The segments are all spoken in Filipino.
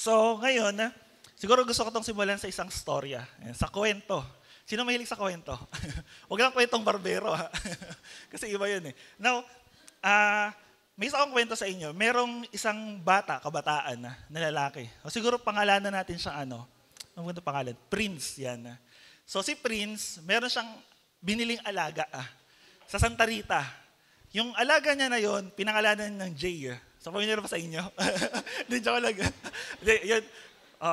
So, ngayon, siguro gusto ko itong simulan sa isang storya, sa kwento. Sino mahilig sa kwento? Huwag lang kwentong barbero, ha? Kasi iba yun eh. Now, may isa akong kwento sa inyo. Merong isang kabataan na lalaki. O siguro pangalanan natin siyang ano ba pangalan? Prince, yan. So si Prince, meron siyang biniling alaga sa Santa Rita. Yung alaga niya na yon, pinangalanan ng Jay. So pamilyar ba sa inyo? Hindi, joke lang. Yun.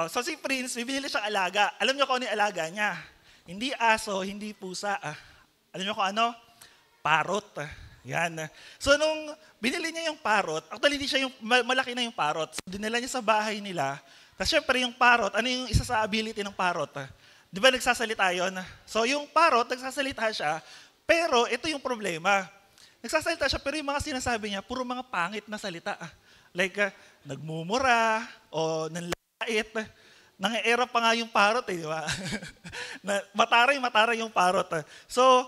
So si Prince, may binili siyang alaga. Alam niyo kung ano yung alaga niya? Hindi aso, hindi pusa. Alam niyo kung ano? Parrot. Yan. So nung binili niya yung parrot, actually hindi siya yung, malaki na yung parrot. So dinala niya sa bahay nila. Tapos syempre yung parrot, ano yung isa sa ability ng parrot? Di ba nagsasalita yun? So yung parrot, nagsasalita siya, pero ito yung problema. Nagsasalita siya, pero yung mga sinasabi niya, puro mga pangit na salita. Like, nagmumura, o nanlait. Nang-era pa nga yung parrot, di ba? mataray yung parrot. So,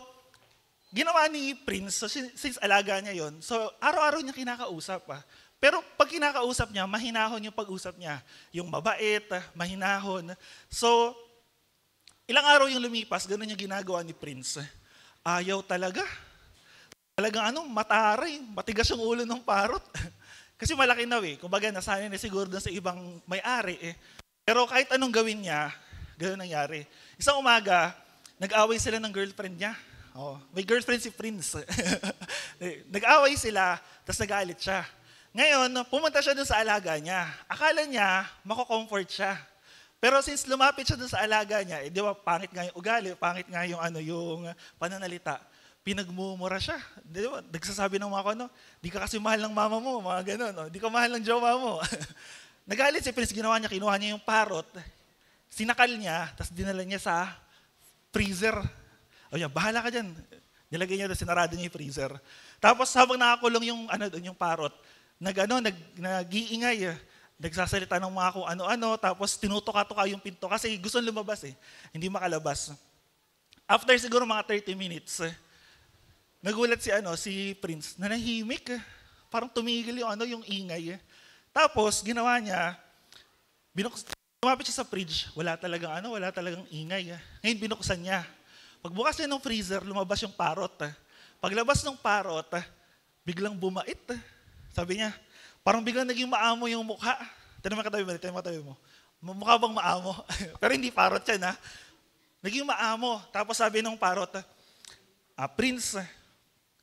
ginawa ni Prince, so since alaga niya yon, so araw-araw niya kinakausap. Pero pag kinakausap niya, mahinahon yung pag-usap niya. Yung mabait, mahinahon. So, ilang araw yung lumipas, gano'n yung ginagawa ni Prince. Ayaw talaga. Talagang mataray, matigas yung ulo ng parrot. Kasi malaki na kumbaga nasanay na siguro doon sa ibang may-ari Pero kahit anong gawin niya, gano'n nangyari. Isang umaga, nag-away sila ng girlfriend niya. May girlfriend si Prince. Nag-away sila, tapos nagalit siya. Ngayon, pumunta siya dun sa alaga niya. Akala niya, mako-comfort siya. Pero since lumapit siya dun sa alaga niya, di ba, pangit nga yung ugali, pangit nga yung, yung pananalita. Pinagmumura siya. Di ba, nagsasabi ng mga di ka kasi mahal ng mama mo, mga ganun. Di ka mahal ng jowa mo. Nagalit si Prince, ginawa niya, kinuha niya yung parrot, sinakal niya, tapos dinala niya sa freezer. Bahala ka dyan. Nilagay niya, sinarado niya yung freezer. Tapos habang nakakulong yung, yung parrot, nag-iingay. Nagsasalita ng mga kung ano-ano, tapos tinutuka-tuka yung pinto kasi gusto lumabas hindi makalabas. After siguro mga 30 minutes, nagulat si Prince, nanahimik. Parang tumigil yung ingay. Tapos, ginawa niya, lumapit siya sa fridge, wala talagang ingay. Ngayon, binuksan niya. Pagbukas niya ng freezer, lumabas yung parrot. Paglabas ng parrot, biglang bumait. Sabi niya, parang biglang naging maamo yung mukha. Tignan mo katabi mo. Mukha bang maamo? Pero hindi parrot yan, Naging maamo. Tapos sabi ng parrot, Prince,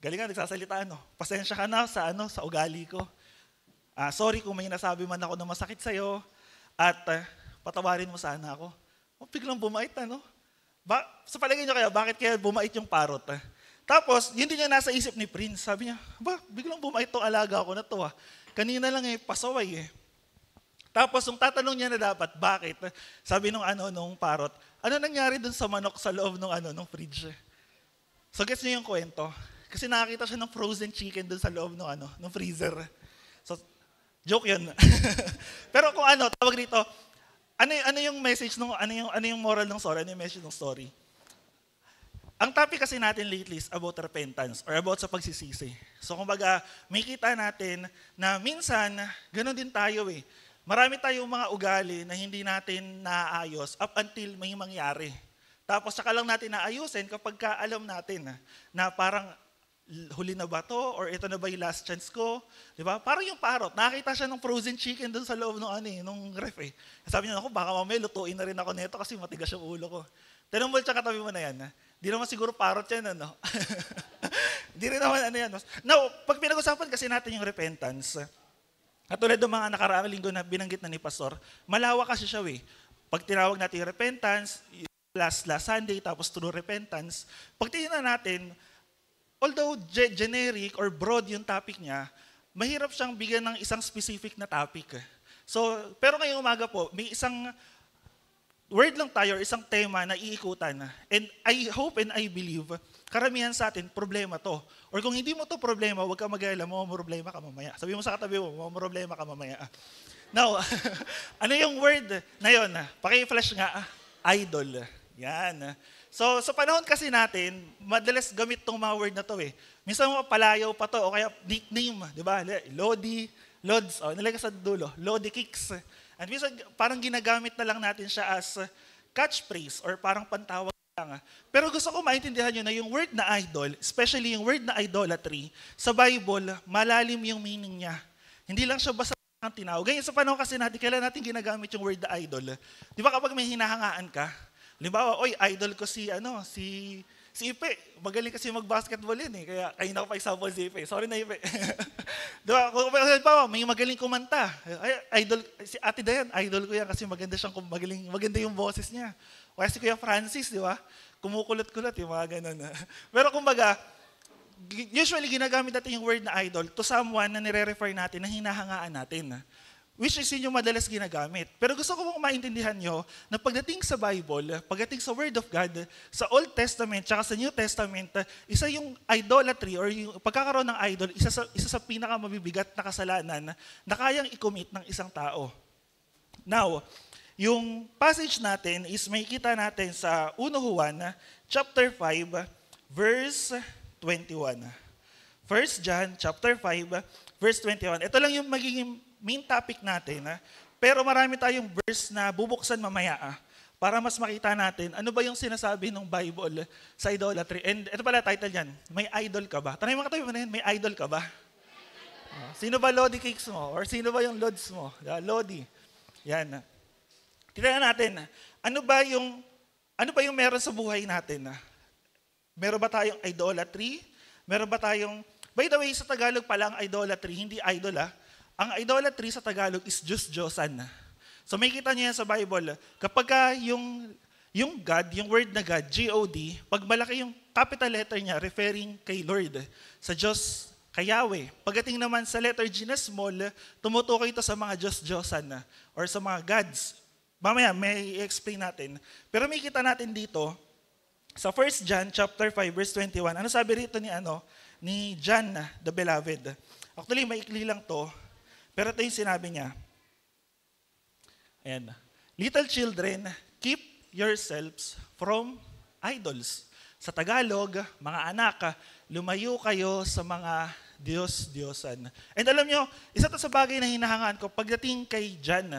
galing nga, nagsasalita, pasensya ka na sa ugali ko. Sorry kung may nasabi man ako na masakit sa'yo at patawarin mo sana ako. Biglang bumait, sa palagay niyo bakit kaya bumait yung parrot? Tapos, yun din yung nasa isip ni Prince. Sabi niya, biglang bumait tong alaga ko na to. Kanina lang pasaway Tapos, nung tatanong niya na dapat, bakit? Sabi nung parrot, ano nangyari dun sa manok sa loob nung fridge? So, gets niyo yung kwento? Kasi nakakita siya ng frozen chicken dun sa loob ng freezer. So, joke yun. Pero kung tawag dito, ano yung message ano yung moral ng story? Ano yung message ng story? Ang topic kasi natin lately is about repentance or about sa pagsisisi. So kumbaga, may kita natin na minsan, gano'n din tayo Marami tayong mga ugali na hindi natin naaayos up until may mangyari. Tapos saka lang natin naayusin kapag alam natin na parang huli na ba to? Or ito na ba yung last chance ko? Di ba? Parang yung parrot, nakakita siya ng frozen chicken dun sa loob nung ref Sabi niya, baka mamaya lutuin na rin ako nito kasi matigas yung ulo ko. Tanong mo tsaka katabi mo na yan. Di naman siguro parrot yan, Di rin naman yan. Now, pag pinag-usapan kasi natin yung repentance, katulad ng mga nakaraang linggo na binanggit na ni Pastor, malawak kasi siya Pag tinawag natin yung repentance, last Sunday, tapos true repentance, pag tingnan natin, although generic or broad yung topic niya, mahirap siyang bigyan ng isang specific na topic. So, pero ngayong umaga po, may isang word lang tayo, isang tema na iikutan. And I hope and I believe, karamihan sa atin, problema to. Or kung hindi mo to problema, huwag ka mag-alala, problema ka mamaya. Sabi mo sa katabi mo, problema ka mamaya. Now, ano yung word na yun? Paki-flash nga, idol. Yan. So, sa panahon kasi natin, madalas gamit tong mga word na to Minsan mo palayaw pa to, o kaya nickname, di ba? Lodi, Lods, nilagay sa dulo, Lodi Kicks. And minsan parang ginagamit na lang natin siya as catchphrase or parang pantawag lang. Pero gusto ko maintindihan nyo na yung word na idol, especially yung word na idolatry, sa Bible, malalim yung meaning niya. Hindi lang siya basta ang tinawag. Ganyan sa panahon kasi natin, kailan natin ginagamit yung word na idol? Di ba kapag may hinahangaan ka, halimbawa, oy, idol ko si Ipe. Magaling kasi mag-basketball yun eh. Kaya kanina ko pa example si Ipe. Sorry na Ipe. Di ba? Kung may magaling kumanta. Idol, si Ate Dayan, idol ko yan kasi maganda yung boses niya. O si Kuya Francis, di ba? Kumukulot-kulot yung mga ganun. Pero kumbaga, usually ginagamit natin yung word na idol to someone na nire-refer natin, na hinahangaan natin. Which is yun yung madalas ginagamit. Pero gusto ko mong maintindihan nyo na pagdating sa Bible, pagdating sa Word of God, sa Old Testament, tsaka sa New Testament, isa yung idolatry or yung pagkakaroon ng idol, isa sa pinakamabibigat na kasalanan na kayang i-commit ng isang tao. Now, yung passage natin is may kita natin sa 1 Juan, chapter 5, verse 21. 1 John, chapter 5, verse 21. Ito lang yung magiging main topic natin, pero marami tayong verse na bubuksan mamaya para mas makita natin ano ba yung sinasabi ng Bible sa idolatry. And ito pala title yan, may idol ka ba? Tanay mga tayo mo na yun, may idol ka ba? Sino ba Lodi cakes mo? Or sino ba yung Lods mo? Lodi. Yan. Tignan natin, ano ba yung meron sa buhay natin? Meron ba tayong idolatry? Meron ba tayong, by the way, sa Tagalog pala ang idolatry, hindi idol Ang idolatry sa Tagalog is Diyos-Diyosan. So may kita niyo yan sa Bible. Kapag yung God, yung word na God, G-O-D, pag malaki yung capital letter niya, referring kay Lord, sa Diyos, kay Yahweh. Pagdating naman sa letter G na small, tumutukoy ito sa mga Diyos-Diyosan or sa mga gods. Mamaya, may i-explain natin. Pero may kita natin dito, sa 1 John chapter 5, verse 21, ano sabi rito ni John, the beloved? Actually, maikli lang to. Pero ito yung sinabi niya. Ayan. Little children, keep yourselves from idols. Sa Tagalog, mga anak, lumayo kayo sa mga Diyos-Diyosan. And alam nyo, isa to sa bagay na hinahangaan ko pagdating kay John,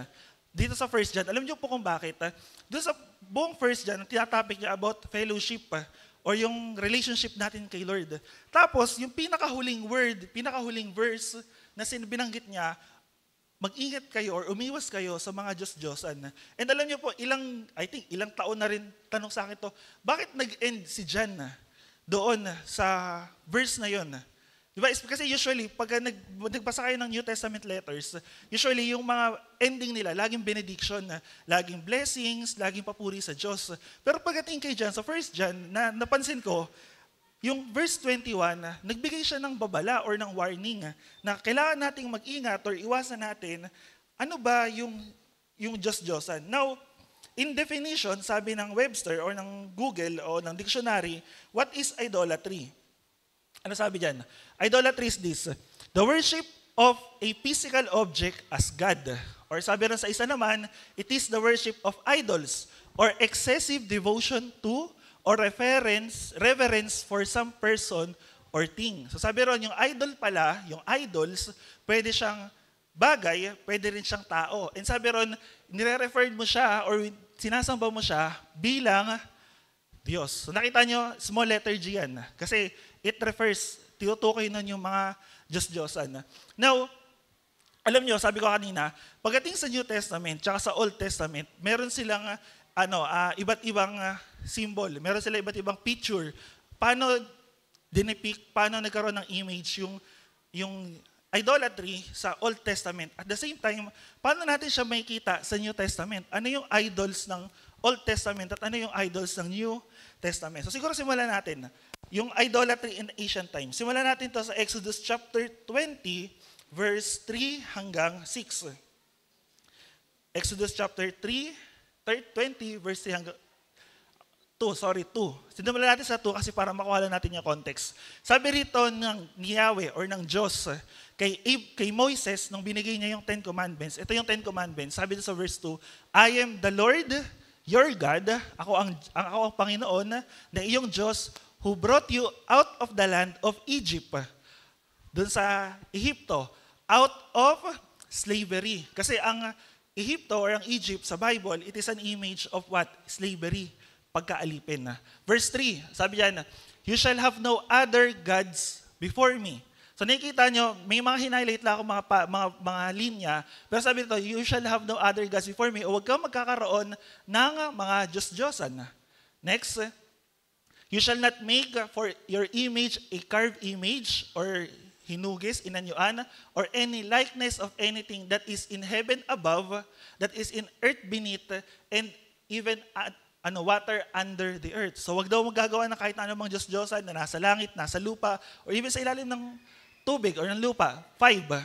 dito sa 1 John, alam nyo po kung bakit? Doon sa buong 1 John, tinatopic niya about fellowship or yung relationship natin kay Lord. Tapos, yung pinakahuling verse na binanggit niya, mag-ingat kayo or umiwas kayo sa mga Diyos-Diyosan. And alam niyo po, ilang taon na rin tanong sa akin to, bakit nag-end si John doon sa verse na yon? Diba? Kasi usually, pag nagbasa kayo ng New Testament letters, usually yung mga ending nila, laging benediction, laging blessings, laging papuri sa Diyos. Pero pagdating kay John, sa 1 John, napansin ko, yung verse 21, nagbigay siya ng babala or ng warning na kailangan nating mag-ingat or iwasan natin ano ba yung Diyos-Diyosan. Now, in definition, sabi ng Webster or ng Google o ng dictionary, what is idolatry? Ano sabi dyan? Idolatry is this, the worship of a physical object as God. Or sabi rin sa isa naman, it is the worship of idols or excessive devotion to or reverence for some person or thing. So sabi ron, yung idol pala, yung idols, pwede siyang bagay, pwede rin siyang tao. And sabi ron, nire-refer mo siya or sinasamba mo siya bilang Diyos. So nakita nyo, small letter G yan. Kasi it refers, tinutukoy nun yung mga Diyos-Diyosan. Now, alam nyo, sabi ko kanina, pagdating sa New Testament, tsaka sa Old Testament, meron silang iba't ibang symbol. Meron sila iba't ibang picture. Paano dinipict, paano nagkaroon ng image yung idolatry sa Old Testament. At the same time, paano natin siya makikita sa New Testament? Ano yung idols ng Old Testament at ano yung idols ng New Testament? So siguro simulan natin. Yung idolatry in ancient times. Simulan natin to sa Exodus chapter 20, verse 3 hanggang 6. Exodus chapter 20, verse 3 hanggang 2. Simulan natin sa 2 kasi para makuha natin yung context. Sabi rito ng Yahweh or ng Diyos kay Moises nung binigay niya yung 10 Commandments. Ito yung 10 Commandments. Sabi dito sa verse 2, I am the Lord, your God. Ako ang Panginoon na iyong Diyos who brought you out of the land of Egypt. Doon sa Ehipto, out of slavery. Kasi ang Egypto or ang Egypt sa Bible, it is an image of what? Slavery, pagkaalipin. Verse 3, sabi diyan, you shall have no other gods before me. So nakikita nyo, may mga hinighlight lang ako mga linya, pero sabi nito, you shall have no other gods before me, o huwag kang magkakaroon ng mga Diyos-Diyosan. Next, you shall not make for your image a carved image or hinugis, inanyuan, or any likeness of anything that is in heaven above, that is in earth beneath, and even water under the earth. So wag daw magagawa ng kahit anumang Diyos-Diyosan na nasa langit, nasa lupa, or even sa ilalim ng tubig or ng lupa. 5.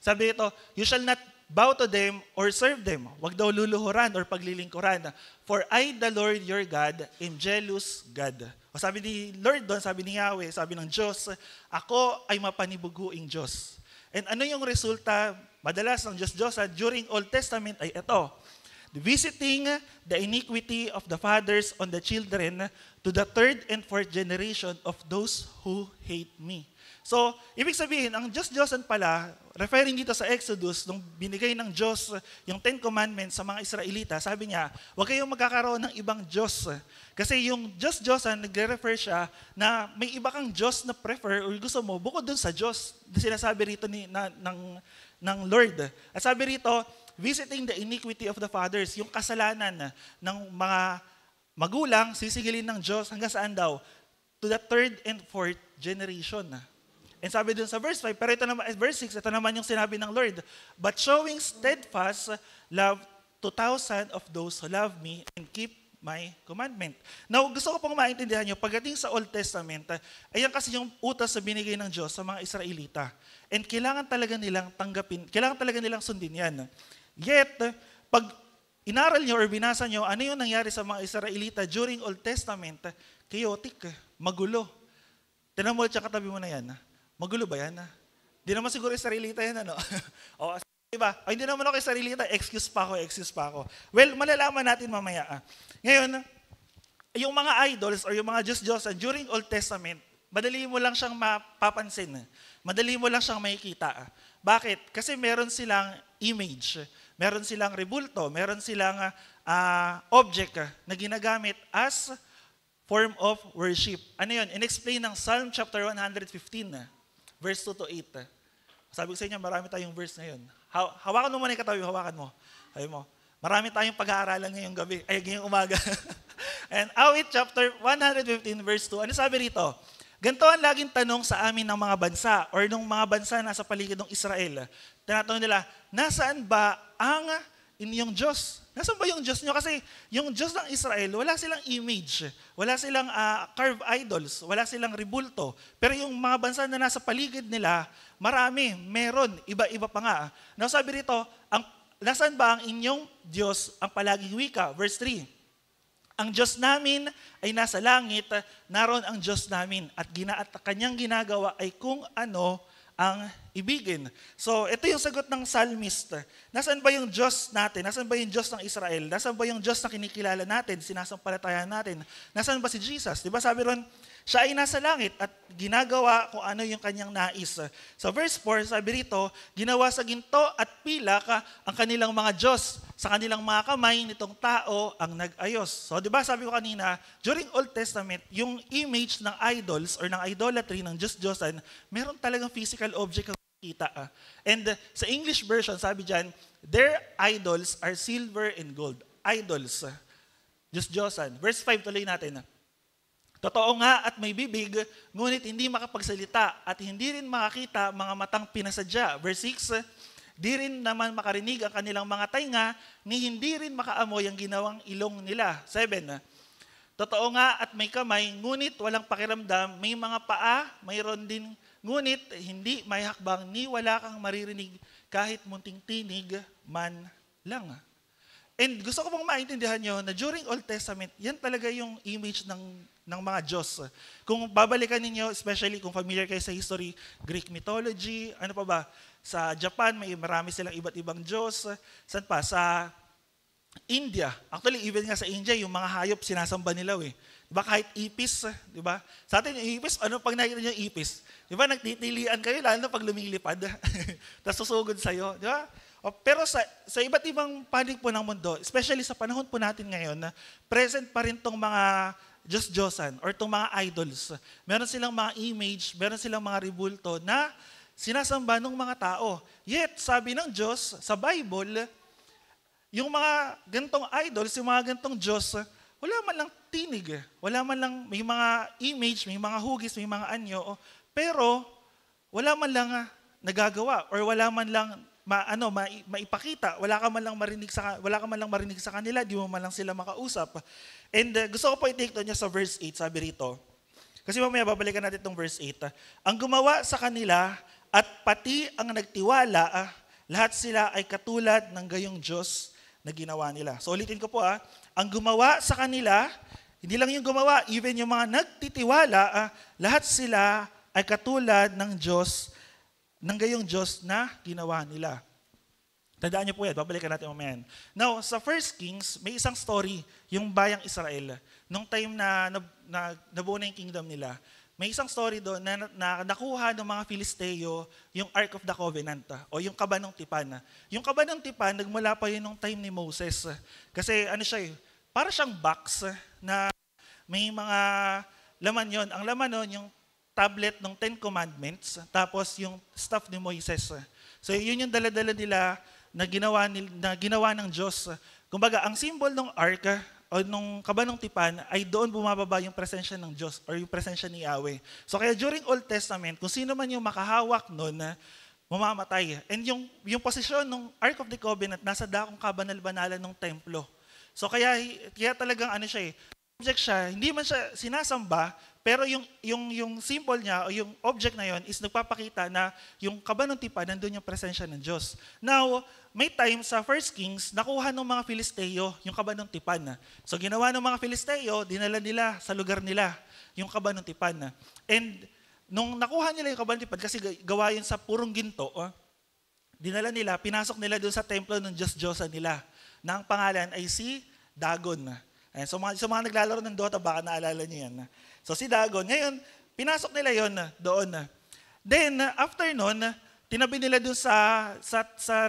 Sabi ito, you shall not bow to them or serve them. Wag daw luluhuran or paglilingkuran. For I, the Lord your God, am jealous God. O sabi ni Lord doon, sabi ni Yahweh, sabi ng Diyos, ako ay mapanibuguing Diyos. And ano yung resulta madalas ng Diyos-Diyosan during Old Testament ay ito, visiting the iniquity of the fathers on the children to the third and fourth generation of those who hate me. So, ibig sabihin, ang Diyos-Diyosan pala, referring dito sa Exodus, nung binigay ng Diyos yung 10 Commandments sa mga Israelita, sabi niya, huwag kayong magkakaroon ng ibang Diyos. Kasi yung Diyos-Diyosan, nagre-refer siya na may iba kang Diyos na prefer o gusto mo, bukod dun sa Diyos, sinasabi rito ng Lord. At sabi rito, visiting the iniquity of the fathers, yung kasalanan ng mga magulang, sisigilin ng Diyos hanggang saan daw? To the third and fourth generation. And sabi dun sa verse 5, pero ito naman, verse 6, ito naman yung sinabi ng Lord, but showing steadfast love to 1,000 of those who love me and keep my commandment. Now, gusto ko pong maintindihan nyo, pagdating sa Old Testament, ayan kasi yung utos na binigay ng Diyos sa mga Israelita. And kailangan talaga nilang tanggapin, kailangan talaga nilang sundin yan. Yet, pag inaral nyo or binasa nyo, ano yung nangyari sa mga Israelita during Old Testament? Chaotic, magulo. Tinan mo at katabi mo na yan. Magulo ba yan? Hindi naman siguro Israelita yan, ano? O, diba? O, hindi naman ako Israelita, excuse pa ako. Well, malalaman natin mamaya. Ngayon, yung mga idols or yung mga Diyos-Diyosan during Old Testament, madali mo lang siyang mapapansin. Madali mo lang siyang makikita. Bakit? Kasi meron silang image, meron silang rebulto, meron silang object na ginagamit as form of worship. Ano yun? In-explain ng Psalm chapter 115, verse 2 to 8. Sabi ko sa inyo, marami tayong verse ngayon. Hawakan mo muna yung katabi, hawakan mo. Sabi mo, marami tayong pag-aaralan ngayong gabi, ngayong umaga. And awit chapter 115, verse 2, ano sabi rito? Ganito ang laging tanong sa amin ng mga bansa or ng mga bansa na sa paligid ng Israel. Tinatanong nila, nasaan ba ang inyong Diyos? Nasaan ba yung Diyos nyo? Kasi yung Diyos ng Israel, wala silang image, wala silang carved idols, wala silang rebulto. Pero yung mga bansa na nasa paligid nila, marami, meron, iba-iba pa nga. Now sabi rito, nasaan ba ang inyong Diyos ang palaging wika? Verse 3, ang Diyos namin ay nasa langit, naroon ang Diyos namin at kanyang ginagawa ay kung ano ang ibigin. So, ito yung sagot ng psalmist. Nasaan ba yung Diyos natin? Nasaan ba yung Diyos ng Israel? Nasaan ba yung Diyos na kinikilala natin, sinasampalatayan natin? Nasaan ba si Jesus? Diba sabi ron, siya ay nasa langit at ginagawa kung ano yung kanyang nais. Sa verse 4, sabi rito, ginawa sa ginto at pilak ang kanilang mga Diyos. Sa kanilang mga kamay nitong tao ang nag-ayos. So, di ba sabi ko kanina, during Old Testament, yung image ng idols or ng idolatry ng Diyos-Diyosan, meron talagang physical object ang kita. And sa English version, sabi dyan, their idols are silver and gold. Idols. Diyos-Diyosan. Verse 5 tuloy natin. Totoo nga at may bibig, ngunit hindi makapagsalita at hindi rin makakita mga matang pinasadya. Verse 6, di rin naman makarinig ang kanilang mga tainga, ni hindi rin makaamoy ang ginawang ilong nila. 7, totoo nga at may kamay, ngunit walang pakiramdam, may mga paa, mayroon din, ngunit hindi may hakbang, ni wala kang maririnig kahit munting tinig man lang. And gusto ko pong maintindihan nyo na during Old Testament, yan talaga yung image ng mga Diyos. Kung babalikan ninyo, especially kung familiar kayo sa history, Greek mythology, ano pa ba? Sa Japan, may marami silang iba't ibang Diyos. Saan pa? Sa India. Actually, even nga sa India, yung mga hayop sinasamba nila eh. Diba kahit ipis, diba? Sa atin yung ipis, ano pag nakita niyo yung ipis? Diba nagtitilian kayo, lalo na pag lumilipad. Tapos susugod sa'yo, diba? Pero sa iba't ibang panig po ng mundo, especially sa panahon po natin ngayon, present pa rin tong mga Diyos-Diyosan or tong mga idols. Meron silang mga image, meron silang mga rebulto na sinasamba ng mga tao. Yet, sabi ng Diyos sa Bible, yung mga gantong idols, yung mga gantong Diyos, wala man lang tinig. Wala man lang, may mga image, may mga hugis, may mga anyo, pero wala man lang nagagawa or wala man lang maipakita, wala ka man lang marinig sa kanila, di mo man lang sila makausap. And gusto ko po i-take doon niya sa verse 8, sabi rito. Kasi mamaya babalikan natin itong verse 8. Ang gumawa sa kanila at pati ang nagtiwala, lahat sila ay katulad ng gayong Diyos na ginawa nila. So ulitin ko po, ang gumawa sa kanila, hindi lang yung gumawa, even yung mga nagtitiwala, lahat sila ay katulad ng Diyos, ng gayong Diyos na ginawa nila. Tandaan niyo po yan, babalikan natin mamaya. Now, sa 1 Kings, may isang story, yung bayang Israel. Nung time na nabuo na yung kingdom nila, may isang story doon na nakuha ng mga Filisteo yung Ark of the Covenant o yung Kabanong Tipan. Yung Kabanong Tipan, nagmula pa yun nung time ni Moses. Kasi para siyang box na may mga laman yon. Ang laman nun, yung tablet ng Ten Commandments, tapos yung staff ni Moises. So yun yung dala-dala nila na ginawa ng Diyos. Kumbaga, ang symbol ng ark o nung Kabanong Tipan ay doon bumababa yung presensya ng Diyos or yung presensya ni Yahweh. So kaya during Old Testament, kung sino man yung makahawak noon, mamamatay. And yung posisyon ng Ark of the Covenant nasa dakong kabanal-banalan ng templo. So kaya talagang object siya, hindi man siya sinasamba, pero yung symbol niya o yung object na yon is nagpapakita na yung Kabanong Tipan, nandun yung presensya ng Diyos. Now, may time sa 1 Kings, nakuha ng mga Filisteo yung Kabanong Tipan. So ginawa ng mga Filisteo, dinala nila sa lugar nila yung Kabanong Tipan. And nung nakuha nila yung Kabanong Tipan, kasi gawa yun sa purong ginto, dinala nila, pinasok nila doon sa templo ng Diyos-Diyosan nila, na ang pangalan ay si Dagon. Ayan, so mga naglalaro ng Dota, baka naalala niyo yan. So si Dagon, ngayon, pinasok nila yon doon. Then, after nun, tinabi nila doon sa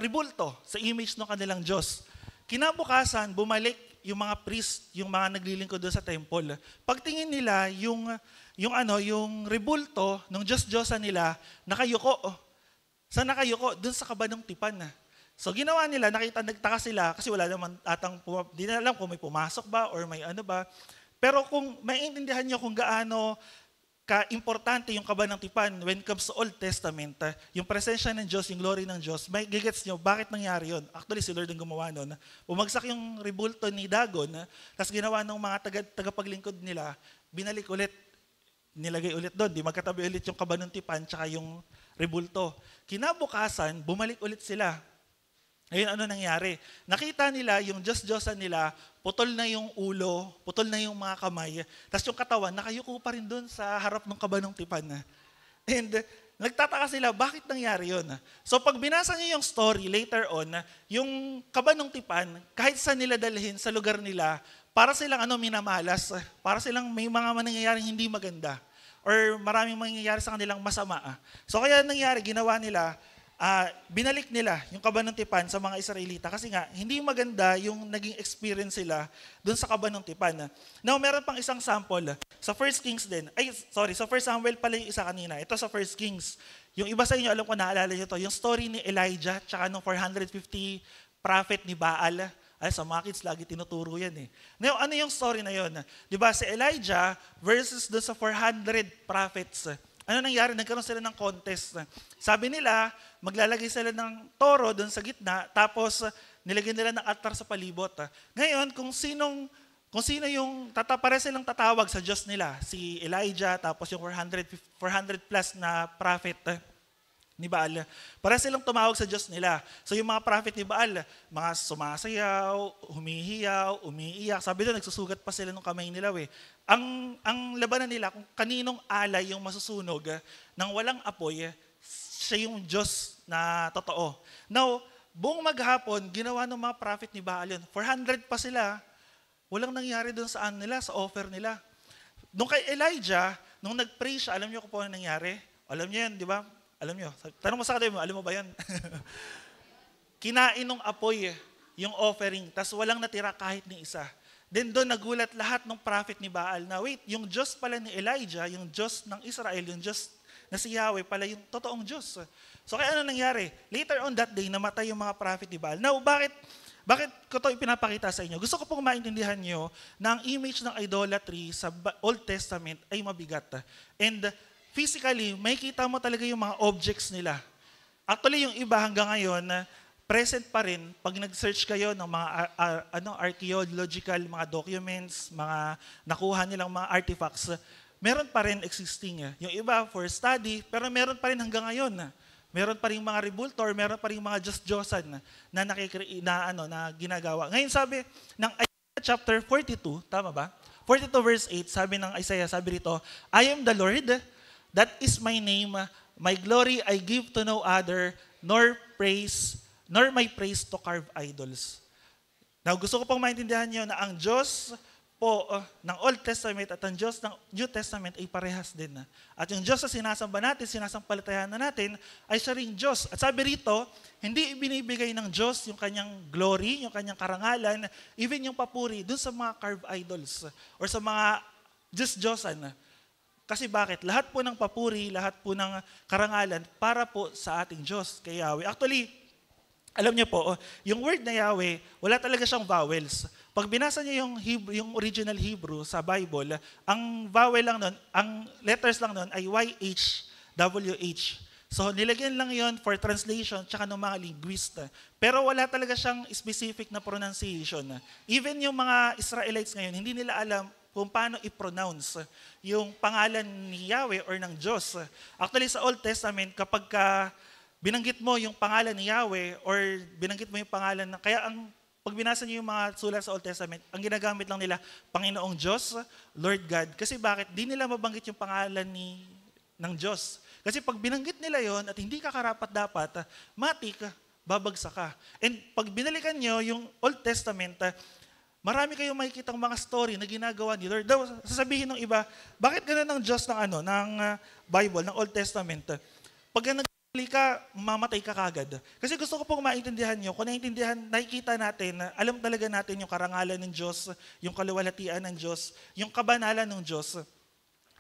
rebulto, sa image ng kanilang Diyos. Kinabukasan, bumalik yung mga priest, yung mga naglilingkod doon sa temple. Pagtingin nila, yung rebulto ng Diyos-Diyosan nila, nakayuko. Saan nakayuko? Doon sa Kabanong Tipan. So ginawa nila, nagtaka sila kasi wala naman di na alam kung may pumasok ba or may ano ba. Pero kung maiintindihan nyo kung gaano ka-importante yung Kabanong Tipan when it comes to Old Testament, yung presensya ng Diyos, yung glory ng Diyos, may gigets nyo bakit nangyari yun. Actually, si Lord ang gumawa nun. Bumagsak yung rebulto ni Dagon, tapos ginawa ng mga tagapaglingkod nila, binalik ulit, nilagay ulit doon, di magkatabi ulit yung Kabanong Tipan tsaka yung rebulto. Kinabukasan, bumalik ulit sila. Ngayon, ano nangyari? Nakita nila yung Diyos-Diyosan nila, putol na yung ulo, putol na yung mga kamay, tapos yung katawan, nakayuko pa rin doon sa harap ng Kabanong Tipan. And nagtataka sila, bakit nangyari yun? So pag binasa niyo yung story later on, yung Kabanong Tipan, kahit saan nila dalhin sa lugar nila, para silang minamalas, para silang may mga nangyayaring hindi maganda, or maraming mangyayari sa kanilang masama. So kaya nangyari, ginawa nila, binalik nila yung Kabanong Tipan sa mga Israelita kasi nga, hindi maganda yung naging experience sila doon sa Kabanong Tipan. Now, meron pang isang sample sa 1 Kings din. Sa 1 Samuel pala yung isa kanina. Ito sa 1 Kings. Yung iba sa inyo, alam ko, naalala nyo to, yung story ni Elijah tsaka nung 450 prophet ni Baal. Sa mga kids, lagi tinuturo yan eh. Now, ano yung story na yun? Diba, si Elijah versus doon sa 400 prophets. Ano nangyari? Nagkaroon sila ng contest. Sabi nila, maglalagay sila ng toro doon sa gitna, tapos nilagyan nila ng altar sa palibot. Ngayon, kung sino yung pare silang tatawag sa Diyos nila, si Elijah, tapos yung 400 plus na prophet ni Baal, para silang tumawag sa Diyos nila. So yung mga prophet ni Baal, mga sumasayaw, humihiyaw, umiiyak. Sabi doon, nagsusugat pa sila ng kamay nila. Ang labanan nila, kung kaninong alay yung masusunog nang walang apoy, siya yung Diyos na totoo. Now, buong maghapon, ginawa ng mga prophet ni Baal yun. 400 pa sila, walang nangyari doon sa nila, sa offer nila. Nung kay Elijah, nung nag-pray siya, alam niyo kung paano nangyari? Alam niyo yan, di ba? Alam niyo. Tanong mo sa kanila, alam mo ba yan? kinain ng apoy yung offering, tas walang natira kahit ni isa. Then doon nagulat lahat ng prophet ni Baal na wait, yung Diyos pala ni Elijah, yung Diyos ng Israel, yung Diyos na si Yahweh pala yung totoong Diyos. So kaya ano nangyari? Later on that day, namatay yung mga prophet ni Baal. Now, bakit ko ito ipinapakita sa inyo? Gusto ko pong maintindihan nyo na ang image ng idolatry sa Old Testament ay mabigat. And physically, makikita mo talaga yung mga objects nila. Actually, yung iba hanggang ngayon, present pa rin pag nag-search kayo ng mga archaeological, mga documents, mga nakuha nilang mga artifacts, meron pa rin existing. Yung iba for study, pero meron pa rin hanggang ngayon. Meron pa rin mga rebultor, meron pa rin mga Diyos-Diyosan na ginagawa. Ngayon sabi ng Isaiah chapter 42, tama ba? 42 verse 8, sabi ng Isaiah, sabi rito, I am the Lord, that is my name, my glory I give to no other, nor my praise to carve idols. Now, gusto ko pong maintindihan nyo na ang Diyos po ng Old Testament at ang Diyos ng New Testament ay parehas din. At yung Diyos na sinasamba natin, sinasampalatayanan natin, ay siya ring Diyos. At sabi rito, hindi ibinibigay ng Diyos yung kanyang glory, yung kanyang karangalan, even yung papuri, dun sa mga carved idols or sa mga Diyos-Diyosan. Kasi bakit? Lahat po ng papuri, lahat po ng karangalan para po sa ating Diyos, kay Yahweh. Actually, alam niyo po, yung word na Yahweh, wala talaga siyang vowels. Pag binasa niyo yung original Hebrew sa Bible, ang vowel lang nun, ang letters lang nun ay YH, WH. So nilagyan lang yon for translation tsaka ng mga linguist. Pero wala talaga siyang specific na pronunciation. Even yung mga Israelites ngayon, hindi nila alam kung paano i-pronounce yung pangalan ni Yahweh or ng Diyos. Actually sa Old Testament, kapag binanggit mo yung pangalan ni Yahweh or binanggit mo yung pangalan na, kaya pag binasa niyo yung mga sulat sa Old Testament, ang ginagamit lang nila, Panginoong Diyos, Lord God. Kasi bakit? Di nila mabanggit yung pangalan ng Diyos. Kasi pag binanggit nila yon at hindi ka karapat-dapat, matik, babagsak ka. And pag binalikan nyo yung Old Testament, marami kayong makikitang mga story na ginagawa ni Lord. Daw, sasabihin ng iba, bakit ganun ang Diyos ng Bible, ng Old Testament? Pag ka, mamatay ka kagad. Kasi gusto ko pong maintindihan nyo, kung nakikita natin, alam talaga natin yung karangalan ng Diyos, yung kaluwalhatian ng Diyos, yung kabanalan ng Diyos,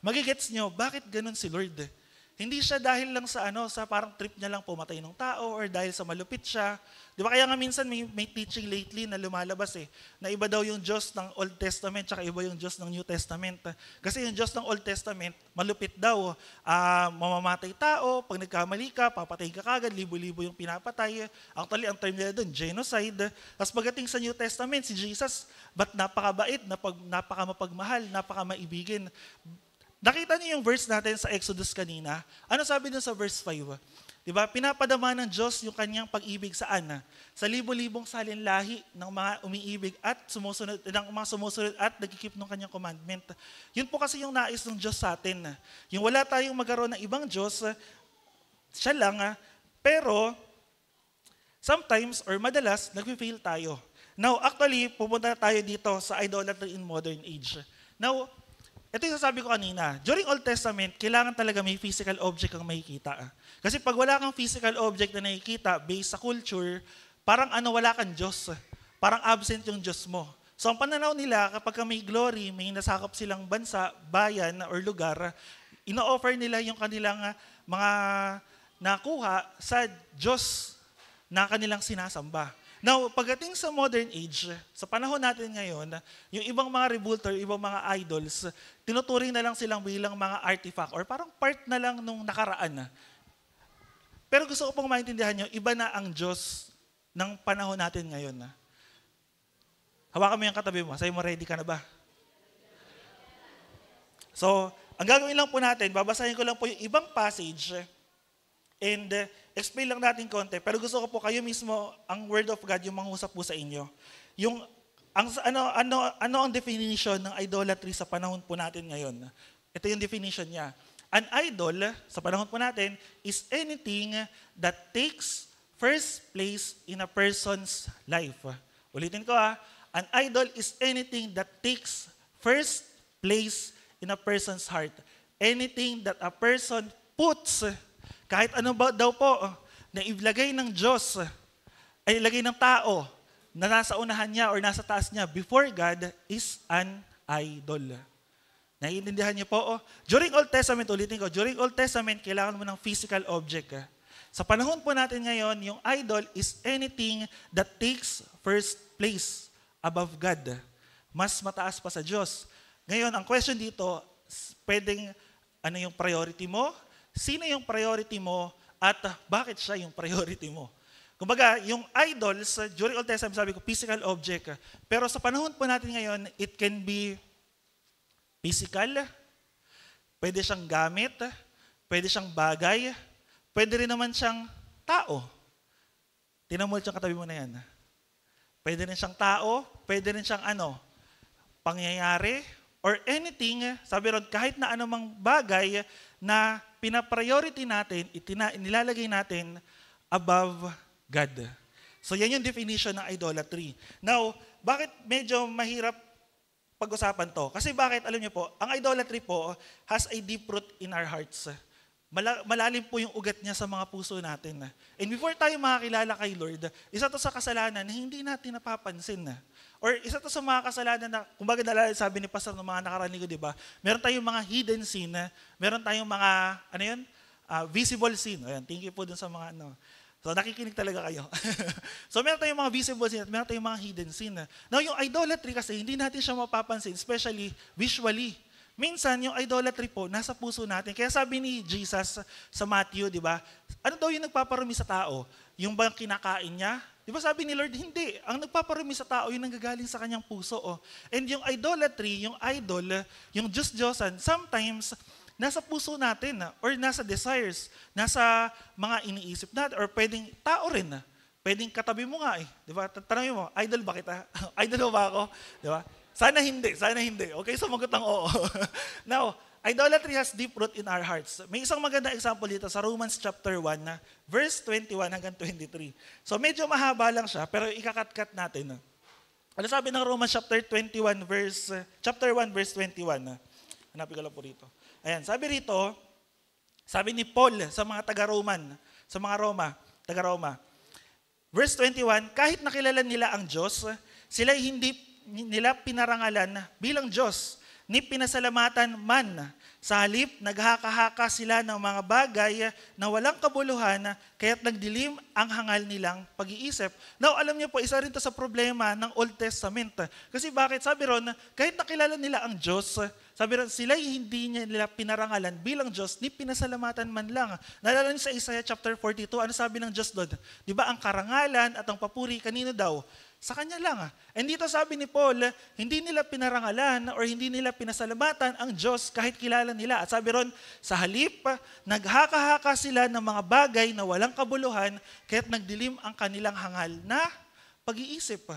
magigets nyo, bakit ganun si Lord? Hindi siya dahil lang sa parang trip niya lang pumatay ng tao or dahil sa malupit siya. Di ba kaya nga minsan may teaching lately na lumalabas na iba daw yung Diyos ng Old Testament tsaka iba yung Diyos ng New Testament. Kasi yung Diyos ng Old Testament, malupit daw. Mamamatay tao, pag nagkamali ka, papatay ka kagad, libo-libo yung pinapatay. Actually, ang term nila doon, genocide. Tapos pagdating sa New Testament, si Jesus, ba't napakabait, napakamapagmahal, napakamaibigin. Nakita niyo yung verse natin sa Exodus kanina? Ano sabi dun sa verse 5? Diba? Pinapadama ng Diyos yung kanyang pag-ibig saan? Sa libo-libong salinlahi ng mga umiibig at sumusunod at nagkikip ng kanyang commandment. Yun po kasi yung nais ng Diyos sa atin. Yung wala tayong magkaroon ng ibang Diyos, siya lang, pero sometimes or madalas, nag-fail tayo. Now, actually, pupunta tayo dito sa idolatry in modern age. Now, ito yung sasabi ko kanina, during Old Testament, kailangan talaga may physical object kang makikita. Kasi pag wala kang physical object na nakikita based sa culture, parang wala kang Diyos. Parang absent yung Diyos mo. So ang pananaw nila, kapag may glory, may nasakop silang bansa, bayan, or lugar, ino-offer nila yung kanilang mga nakuha sa Diyos na kanilang sinasamba. Now, pagdating sa modern age, sa panahon natin ngayon, yung ibang mga rebultor, ibang mga idols, tinuturing na lang silang bilang mga artifact or parang part na lang nung nakaraan. Pero gusto ko pong maintindihan nyo, iba na ang Diyos ng panahon natin ngayon. Hawakan mo yung katabi mo. Sabi mo, ready ka na ba? So, ang gagawin lang po natin, babasahin ko lang po yung ibang passage and explain lang natin konti, pero gusto ko po kayo mismo, ang Word of God, yung mangusap po sa inyo. Ano ang definition ng idolatry sa panahon po natin ngayon? Ito yung definition niya. An idol, sa panahon po natin, is anything that takes first place in a person's life. Ulitin ko an idol is anything that takes first place in a person's heart. Anything that a person puts, kahit ano ba daw po, na ilagay ng Diyos ay ilagay ng tao na nasa unahan niya or nasa taas niya before God is an idol. Naiintindihan niyo po? During Old Testament, ulitin ko, during Old Testament, kailangan mo ng physical object. Sa panahon po natin ngayon, yung idol is anything that takes first place above God. Mas mataas pa sa Diyos. Ngayon, ang question dito, pwedeng ano yung priority mo? Sino yung priority mo? At bakit siya yung priority mo? Kumbaga, yung idols, during Old Testament, sabi ko, physical object. Pero sa panahon po natin ngayon, it can be physical, pwede siyang gamit, pwede siyang bagay, pwede rin naman siyang tao. Tinamol siyang katabi mo na yan. Pwede rin siyang tao, pwede rin siyang pangyayari, or anything, sabi ron, kahit na anumang bagay na pinapriority natin, nilalagay natin above God. So yan yung definition ng idolatry. Now, bakit medyo mahirap pag-usapan to? Kasi bakit, alam niyo po, ang idolatry po has a deep root in our hearts. Malalim po yung ugat niya sa mga puso natin. And before tayo makakilala kay Lord, isa to sa kasalanan na hindi natin napapansin. Or isa to sa mga kasalanan na, kumbaga sabi ni Pastor ng mga nakaraan ko, di ba? Meron tayong mga hidden sin, meron tayong mga, visible sin. Ayan, thank you po dun sa mga So nakikinig talaga kayo. So meron tayong mga visible sin at meron tayong mga hidden sin. Now yung idolatry kasi, hindi natin siya mapapansin, especially visually. Minsan yung idolatry po, nasa puso natin. Kaya sabi ni Jesus sa Matthew, di ba? Ano daw yung nagpaparumi sa tao? Yung bang kinakain niya? Di ba sabi ni Lord, hindi. Ang nagpaparumi sa tao, yung nanggagaling sa kanyang puso. And yung idolatry, yung idol, yung Diyos-Diyosan, sometimes nasa puso natin or nasa desires, nasa mga iniisip natin or pwedeng tao rin. Pwedeng katabi mo nga Di ba? Tanongin mo, idol ba kita? Idol ba ako? Di ba? Sana hindi. Okay, sumagot ng oo. Now, idolatry has deep root in our hearts. May isang maganda example dito sa Romans chapter 1, verse 21 hanggang 23. So medyo mahaba lang siya, pero ikakat-kat natin. Ano sabi ng Romans chapter 1, verse 21? Hanapin ko lang po rito. Ayan, sabi rito, sabi ni Paul sa mga taga-Roman, sa mga taga-Roma. Verse 21, kahit nakilala nila ang Diyos, sila hindi nila pinarangalan bilang Diyos, ni pinasalamatan man. Sa halip, naghaka-haka sila ng mga bagay na walang kabuluhan, kaya't nagdilim ang hangal nilang pag-iisip. Now, alam niyo po, isa rin to sa problema ng Old Testament. Kasi bakit? Sabi ron, kahit nakilala nila ang Diyos, sabi ron, sila hindi nila pinarangalan bilang Diyos, ni pinasalamatan man lang. Naalala niyo sa Isaiah chapter 42, ano sabi ng Diyos doon? Di ba ang karangalan at ang papuri, kanino daw? Sa kanya lang. And dito sabi ni Paul, hindi nila pinarangalan or hindi nila pinasalamatan ang Diyos kahit kilala nila. At sabi ron, sa halip, naghaka-haka sila ng mga bagay na walang kabuluhan kaya't nagdilim ang kanilang hangal na pag-iisip.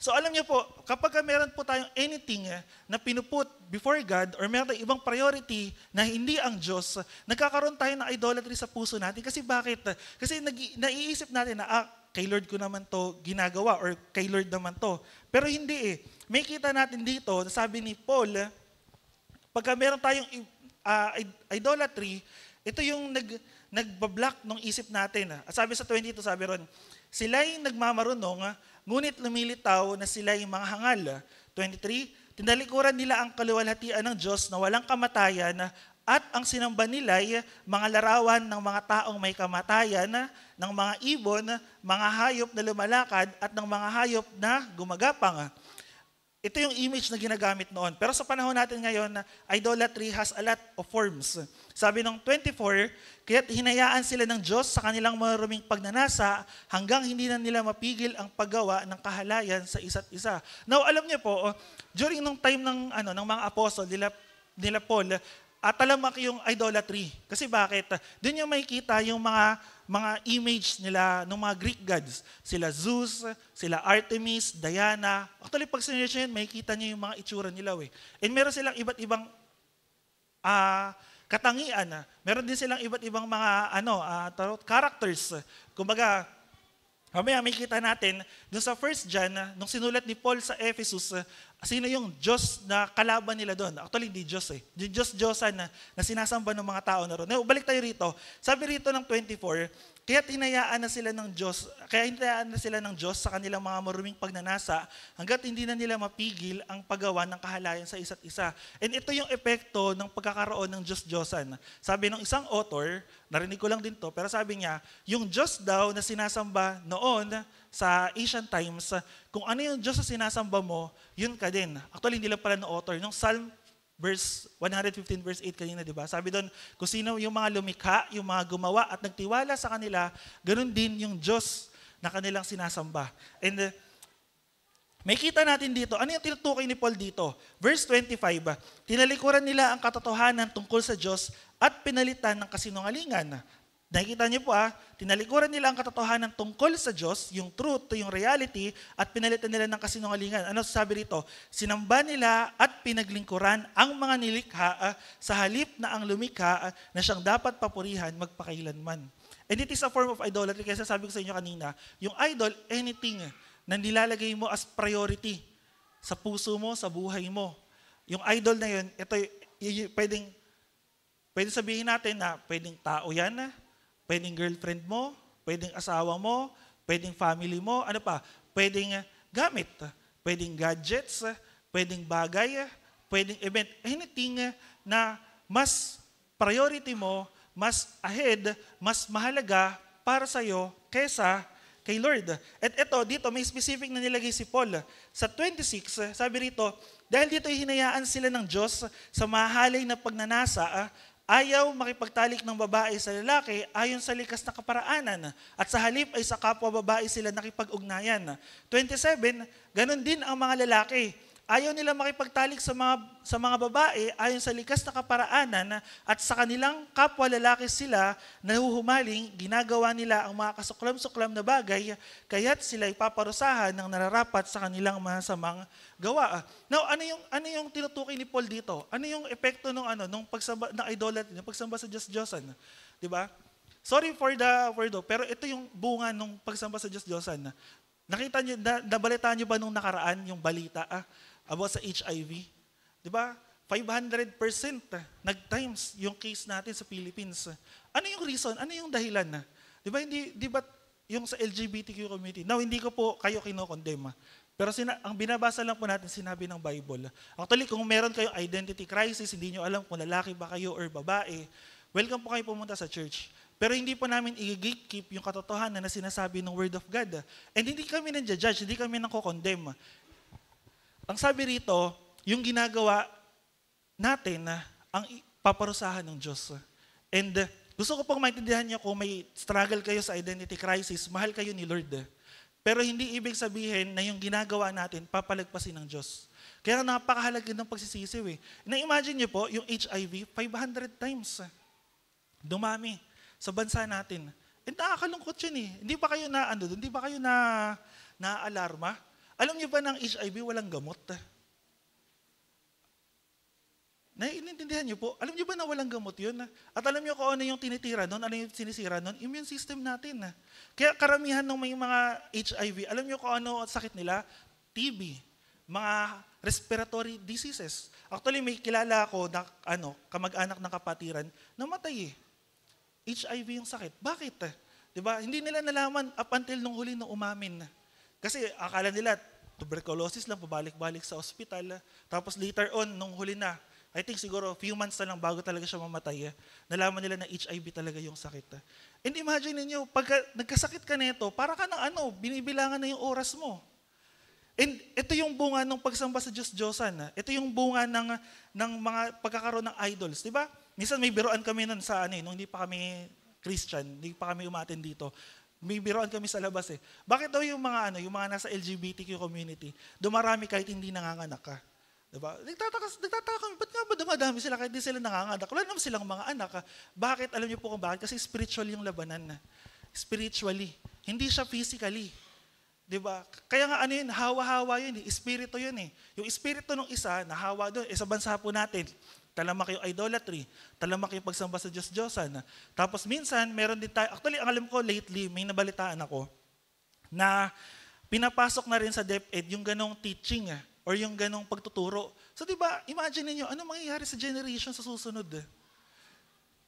So alam niyo po, kapag meron po tayong anything na pinuput before God or meron tayong ibang priority na hindi ang Diyos, nagkakaroon tayo ng idolatry sa puso natin. Kasi bakit? Kasi naiisip natin na kay Lord ko naman to ginagawa or kay Lord naman to. Pero hindi May kita natin dito, sabi ni Paul, pagka meron tayong idolatry, ito yung nagbablock ng isip natin. At sabi sa 22, sabi ron, sila'y nagmamarunong, ngunit lumilitaw na sila'y mga hangal. 23, tinalikuran nila ang kaluwalhatian ng Diyos na walang kamatayan at ang sinamba nila'y mga larawan ng mga taong may kamatayan, ng mga ibon, mga hayop na lumalakad at ng mga hayop na gumagapang. Ito yung image na ginagamit noon. Pero sa panahon natin ngayon, idolatry has a lot of forms. Sabi ng 24, kaya't hinayaan sila ng Diyos sa kanilang maruming pagnanasa hanggang hindi na nila mapigil ang paggawa ng kahalayan sa isa't isa. Now, alam niyo po, during nung time ng mga apostol, nila Paul, talamak yung idolatry. Kasi bakit? Doon yung makikita yung mga image nila ng mga Greek gods. Sila Zeus, sila Artemis, Diana. Actually, pag sinearch nyo yun, makikita nyo yung mga itsura nila. And meron silang iba't ibang katangian. Meron din silang iba't ibang mga characters. Kumbaga, mamaya makikita natin, dun sa 1 John, nung sinulat ni Paul sa Ephesus, sino yung Diyos na kalaban nila doon? Actually, di Diyos Yung Diyos-Diyosan na sinasamba ng mga tao na roon. Balik tayo rito. Sabi rito ng 24, Kaya hinayaan na sila ng Diyos sa kanilang mga maruming pagnanasa hanggat hindi na nila mapigil ang paggawa ng kahalayan sa isa't isa. And ito yung epekto ng pagkakaroon ng Diyos-Diyosan. Sabi ng isang author, narinig ko lang din to, pero sabi niya, yung Diyos daw na sinasamba noon sa Asian Times, kung ano yung Diyos na sinasamba mo, yun ka din. Actually, hindi lang pala ng author. Nung Psalm verse 115 verse 8 kanina, di ba? Sabi doon, kung sino yung mga lumikha, yung mga gumawa at nagtiwala sa kanila, ganun din yung Diyos na kanilang sinasamba. And may kita natin dito, ano yung tinutukoy ni Paul dito? Verse 25, tinalikuran nila ang katotohanan tungkol sa Diyos at pinalitan ng kasinungalingan. Nakikita niyo po tinalikuran nila ang katotohanan tungkol sa Diyos, yung truth, yung reality, at pinalitan nila ng kasinungalingan. Ano sabi rito? Sinamba nila at pinaglingkuran ang mga nilikha sa halip na ang lumikha na siyang dapat papurihan magpakailanman. And it is a form of idolatry. Kaya sabi ko sa inyo kanina, yung idol, anything na nilalagay mo as priority sa puso mo, sa buhay mo. Yung idol na yun, ito pwedeng sabihin natin na pwedeng tao yan, pwedeng girlfriend mo, pwedeng asawa mo, pwedeng family mo, ano pa, pwedeng gamit, pwedeng gadgets, pwedeng bagay, pwedeng event, anything na mas priority mo, mas ahead, mas mahalaga para sa'yo kaysa kay Lord. At ito, dito may specific na nilagay si Paul. Sa 26, sabi rito, dahil dito hinayaan sila ng Diyos sa mahalay na pagnanasa, ayaw makipagtalik ng babae sa lalaki ayon sa likas na kaparaanan at sa halip ay sa kapwa babae sila nakipag-ugnayan. 27, ganun din ang mga lalaki. Ayaw nila makipagtalik sa mga babae ayon sa likas na kaparaanan at sa kanilang kapwa lalaki sila nahuhumaling, ginagawa nila ang mga kasuklam-suklam na bagay kaya't sila ipaparusahan ng nararapat sa kanilang masamang gawa. Now, ano yung tinutukoy ni Paul dito? Ano yung epekto nung pagsamba ng idolatry, ng pagsamba sa Diyos-Diyosan? 'Di ba? Sorry for the word, pero ito yung bunga ng pagsamba sa Diyos-Diyosan. Nakita niyo, nabalitaan niyo ba nung nakaraan yung balita about sa HIV? 'Di ba? 500% nag-times yung case natin sa Philippines. Ano yung reason? Ano yung dahilan? 'Di ba di ba yung sa LGBTQ community? Now, hindi ko po kayo kino-condemn. Pero ang binabasa lang po natin sinabi ng Bible. Actually, kung meron kayong identity crisis, hindi nyo alam kung lalaki ba kayo or babae, welcome po kayo pumunta sa church. Pero hindi po namin i-gatekeep yung katotohanan na sinasabi ng Word of God. And hindi kami nang-judge, hindi kami nang-condemn. Ang sabi rito, yung ginagawa natin ang paparusahan ng Diyos. And gusto ko pong maintindihan niyo kung may struggle kayo sa identity crisis, mahal kayo ni Lord. Pero hindi ibig sabihin na yung ginagawa natin papalagpasin ng Diyos. Kaya napakahalaga ng pagsisisiw Na-imagine niyo po, yung HIV, 500 times dumami sa bansa natin. And nakakalungkot yun Hindi ba kayo na-alarma? Alam niyo ba ng HIV walang gamot? Naiintindihan niyo po? Alam niyo ba na walang gamot yun? At alam niyo kung ano yung tinitira nun, ano yung sinisira nun? Immune system natin. Kaya karamihan ng may mga HIV, alam niyo kung ano sakit nila? TB, mga respiratory diseases. Actually, may kilala ako na kamag-anak ng kapatiran, namatay HIV yung sakit. Bakit? Diba? Hindi nila nalaman up until nung huli nung umamin. Kasi akala nila, tuberculosis lang, pabalik-balik sa ospital. Tapos later on, nung huli na, I think siguro few months na lang bago talaga siya mamatay, nalaman nila na HIV talaga yung sakit. And imagine niyo, pag nagkasakit ka nito, para ka ng binibilangan na yung oras mo. And ito yung bunga ng pagsamba sa Diyos-Diyosan. Ito yung bunga ng mga pagkakaroon ng idols. Diba? Minsan may biroan kami nun sa nung hindi pa kami Christian, hindi pa kami umaten dito. May biroan kami sa labas Bakit daw yung mga nasa LGBTQ community, dumarami kahit hindi nanganganak ka? Diba? Nagtataka kami, ba't nga ba dumadami sila kahit di sila nanganganak? Wala naman silang mga anak. Bakit? Alam niyo po kung bakit? Kasi spiritual yung labanan. Spiritually. Hindi siya physically. Diba? Kaya nga hawa-hawa yun Espiritu yun Yung espiritu ng isa, nahawa doon. Sa bansa po natin, talamak yung idolatry, talamak yung pagsamba sa Diyos-Diyosan. Tapos minsan, meron din tayo, actually, ang alam ko lately, may nabalitaan ako, na pinapasok na rin sa DepEd yung ganong teaching or yung ganong pagtuturo. So diba, imagine niyo ano mangyayari sa generation sa susunod?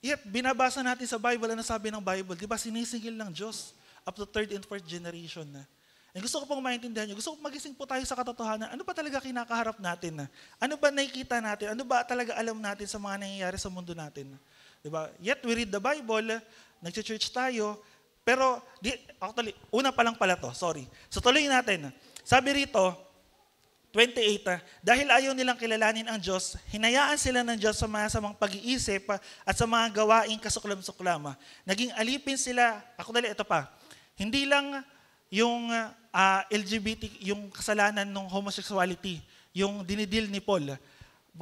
Yet, binabasa natin sa Bible, ano sabi ng Bible? Di ba, sinisingil ng Diyos up to third and fourth generation na. And gusto ko pong maintindihan nyo, gusto ko magising po tayo sa katotohanan, ano ba talaga kinakaharap natin? Ano ba nakikita natin? Ano ba talaga alam natin sa mga nangyayari sa mundo natin? Di ba? Yet, we read the Bible, nag-church tayo, pero, actually, una pa lang pala to, sorry. So, tuloy natin. Sabi rito, 28, dahil ayaw nilang kilalanin ang Diyos, hinayaan sila ng Diyos sa masamang pag-iisip at sa mga gawaing kasuklam-suklam. Naging alipin sila, ito pa, hindi lang yung LGBT, yung kasalanan ng homosexuality, yung dinidil ni Paul.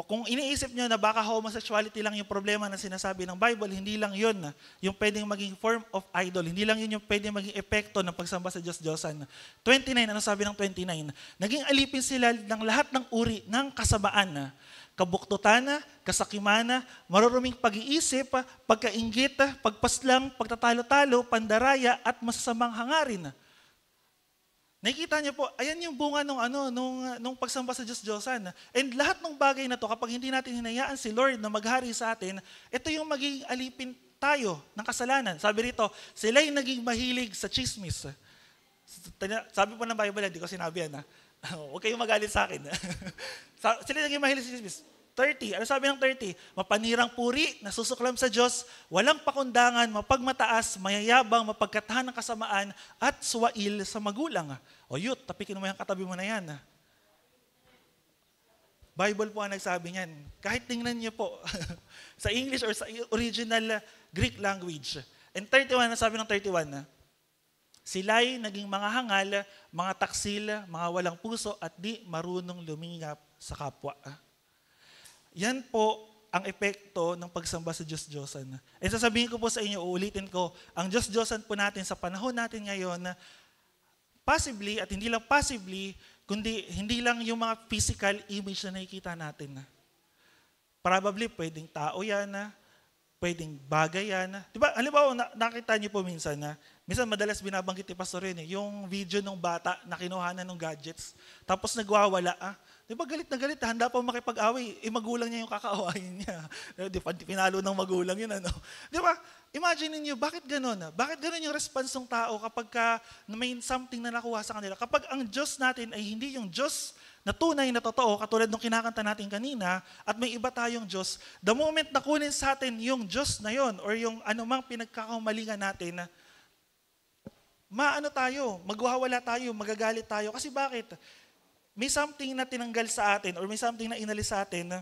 Kung iniisip nyo na baka homosexuality lang yung problema na sinasabi ng Bible, hindi lang yun yung pwedeng maging form of idol. Hindi lang yun yung pwedeng maging epekto ng pagsamba sa Diyos-Diyosan. 29, ano sabi ng 29? Naging alipin sila ng lahat ng uri ng kasamaan, kabuktutan, kasakiman, maruruming pag-iisip, pagkainggit, pagpaslang, pagtatalo-talo, pandaraya, at masasamang hangarin. Nakikita niyo po, ayan yung bunga nung pagsamba sa Diyos-Diyosan. And lahat ng bagay na to, kapag hindi natin hinayaan si Lord na maghari sa atin, ito yung magiging alipin tayo ng kasalanan. Sabi rito, sila'y naging mahilig sa chismis. Sabi po ng Bible, hindi ko sinabi yan. Huwag kayong magalit sa akin. Sila'y naging mahilig sa chismis. 30, ano sabi ng 30? Mapanirang puri, nasusuklam sa Diyos, walang pakundangan, mapagmataas, mayayabang, mapagkatahan ng kasamaan, at suwail sa magulang. O youth, tapikin mo yung katabi mo na yan. Bible po ang nagsabi niyan. Kahit tingnan niyo po, sa English or sa original Greek language. And 31, ano sabi ng 31? Sila'y naging mga hangal, mga taksil, mga walang puso, at di marunong lumingap sa kapwa. Yan po ang epekto ng pagsamba sa Diyos-Diyosan. And sasabihin ko po sa inyo, uulitin ko, ang Diyos-Diyosan po natin sa panahon natin ngayon, possibly, at hindi lang possibly, kundi hindi lang yung mga physical image na nakikita natin. Probably, pwedeng tao yan, pwedeng bagay yan. Diba, halimbawa, nakita niyo po minsan, minsan madalas binabanggit ni Pastor yun, yung video ng bata na kinuhanan ng gadgets, tapos nagwawala. Di ba galit na galit, handa pa makipag-away, magulang niya yung kakaawayin niya. Di ba, pinalo ng magulang yun, ano? Di ba, imagine niyo bakit gano'n? Bakit gano'n yung response ng tao kapag may something na nakuha sa kanila? Kapag ang Diyos natin ay hindi yung Diyos na tunay na totoo, katulad ng kinakanta natin kanina, at may iba tayong Diyos, the moment na kunin sa atin yung Diyos na yon or yung anumang pinagkakamalingan natin, magwawala tayo, magagalit tayo. Kasi bakit? May something na tinanggal sa atin or may something na inalis sa atin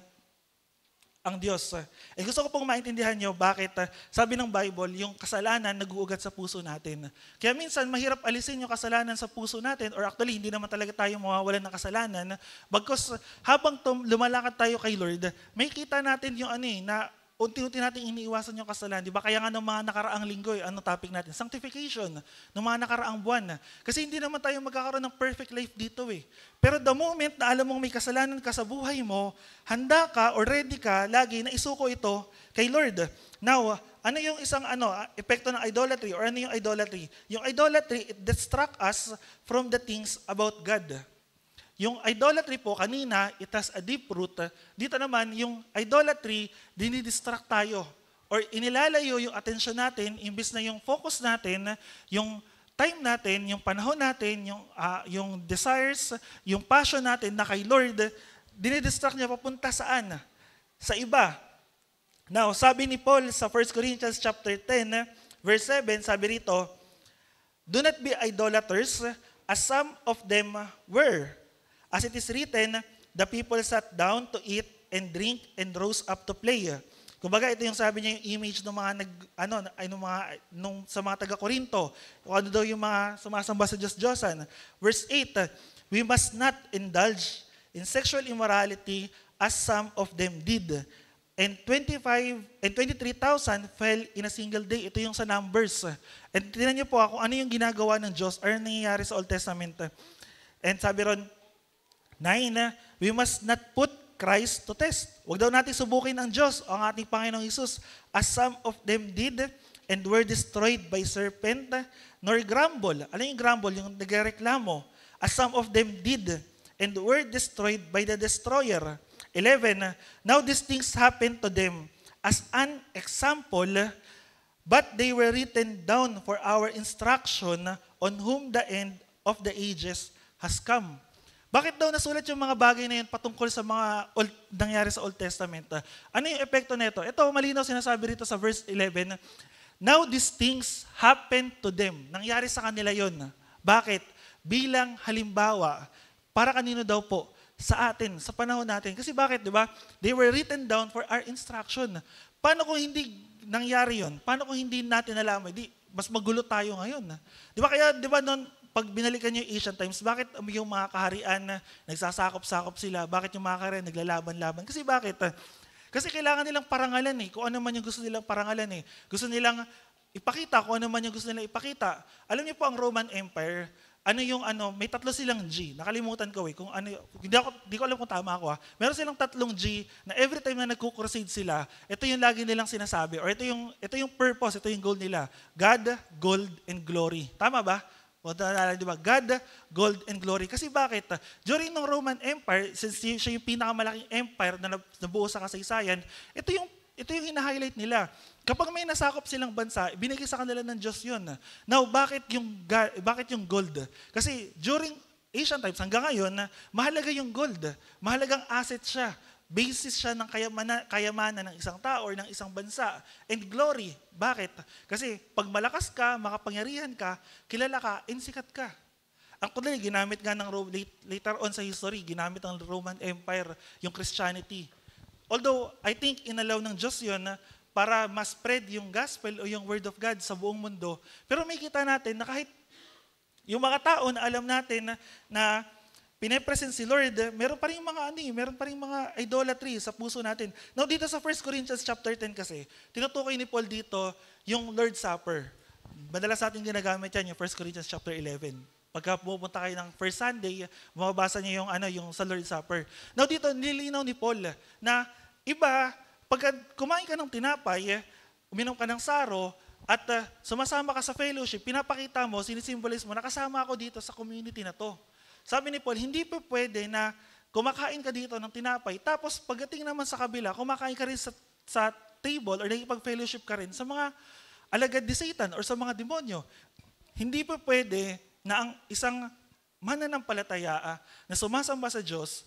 ang Diyos. Eh gusto ko pong maintindihan nyo bakit sabi ng Bible, yung kasalanan nag-uugat sa puso natin. Kaya minsan mahirap alisin yung kasalanan sa puso natin or actually hindi naman talaga tayo mawawalan ng kasalanan. Bagkus habang lumalakad tayo kay Lord, may kita natin yung na unti-unti natin iniiwasan yung kasalanan. Di ba? Kaya nga ng mga nakaraang linggo, ano topic natin? Sanctification, ng mga nakaraang buwan. Kasi hindi naman tayo magkakaroon ng perfect life dito eh. Pero the moment na alam mong may kasalanan ka sa buhay mo, handa ka or ready ka lagi na isuko ito kay Lord. Now, ano yung isang epekto ng idolatry or ano yung idolatry? Yung idolatry, it distracts us from the things about God. Yung idolatry po, kanina, it has a deep root. Dito naman, yung idolatry, dinidistract tayo. Or inilalayo yung attention natin, imbis na yung focus natin, yung time natin, yung panahon natin, yung desires, yung passion natin na kay Lord, dinidistract niya papunta saan? Sa iba. Now, sabi ni Paul sa 1 Corinthians chapter 10, verse 7, sabi rito, do not be idolaters, as some of them were. As it is written, the people sat down to eat and drink and rose up to play. Kumbaga, ito yung sabi niya yung image ng mga sa mga taga-Korinto. Ano daw yung mga sumasamba sa Diyos-Diyosan. Verse 8, we must not indulge in sexual immorality as some of them did. And 23,000 fell in a single day. Ito yung sa Numbers. And tinan niyo po kung ano yung ginagawa ng Diyos or nangyayari sa Old Testament. And sabi ron, 9, we must not put Christ to test. Huwag daw natin subukin ang Diyos, ang ating Panginoong Hesus, as some of them did and were destroyed by serpent, nor grumble. Ano yung grumble? Yung nagreklamo. As some of them did and were destroyed by the destroyer. 11, now these things happened to them as an example, but they were written down for our instruction on whom the end of the ages has come. Bakit daw nasulat yung mga bagay na yun patungkol sa mga nangyari sa Old Testament? Ano yung epekto nito? Ito, malinaw sinasabi rito sa verse 11, now these things happened to them. Nangyari sa kanila yun. Bakit? Bilang halimbawa, para kanino daw po? Sa atin, sa panahon natin. Kasi bakit, di ba? They were written down for our instruction. Paano kung hindi nangyari yun? Paano kung hindi natin nalaman? Di, mas magulo tayo ngayon. Di ba kaya, di ba noon, pag binalikan niyo yung Ancient Times, bakit yung mga kaharian na nagsasakop-sakop sila? Bakit yung mga kaharian naglalaban-laban? Kasi bakit? Kasi kailangan nilang parangalan eh. Kung ano man yung gusto nilang parangalan eh. Gusto nilang ipakita kung ano man yung gusto nilang ipakita. Alam niyo po ang Roman Empire, may tatlo silang G. Nakalimutan ko eh. Kung ano, di ko alam kung tama ako ha. Meron silang tatlong G na every time na nagko-crusade sila, ito yung lagi nilang sinasabi or ito yung purpose, ito yung goal nila. God, gold, and glory. Tama ba? O di ba? God, gold, and glory. Kasi bakit? During ng Roman Empire, since siya yung pinakamalaking empire na nabuo sa kasaysayan, ito yung hina-highlight nila. Kapag may nasakop silang bansa, binigay sa kanila ng Diyos yun. Now, bakit yung gold? Kasi during Ancient times, hanggang ngayon, mahalaga yung gold. Mahalagang asset siya. Basis siya ng kayamanan ng isang tao or ng isang bansa. And glory. Bakit? Kasi pag malakas ka, makapangyarihan ka, kilala ka, and sikat ka. Actually, ginamit nga ng later on sa history, ginamit ng Roman Empire yung Christianity. Although, I think inalaw ng Diyos yun para ma-spread yung gospel o yung word of God sa buong mundo. Pero may kita natin na kahit yung mga tao na alam natin na pinapresent si Lord, meron pa rin mga idolatry sa puso natin. Now dito sa 1 Corinthians chapter 10 kasi, tinutukoy ni Paul dito yung Lord's Supper. Madalas natin ginagamit yan, yung 1 Corinthians chapter 11. Pagka pupunta kayo ng first Sunday, mababasa niyo yung sa Lord's Supper. Now dito, nilinaw ni Paul na iba, pagka kumain ka ng tinapay, uminom ka ng saro, at sumasama ka sa fellowship, pinapakita mo, sinisimbolize mo, nakasama ako dito sa community na to. Sabi ni Paul, hindi pa pwede na kumakain ka dito ng tinapay, tapos pagdating naman sa kabila, kumakain ka rin sa table or nakipag-fellowship ka rin sa mga alagad ni Satan or sa mga demonyo. Hindi pa pwede na ang isang mananampalataya na sumasamba sa Diyos,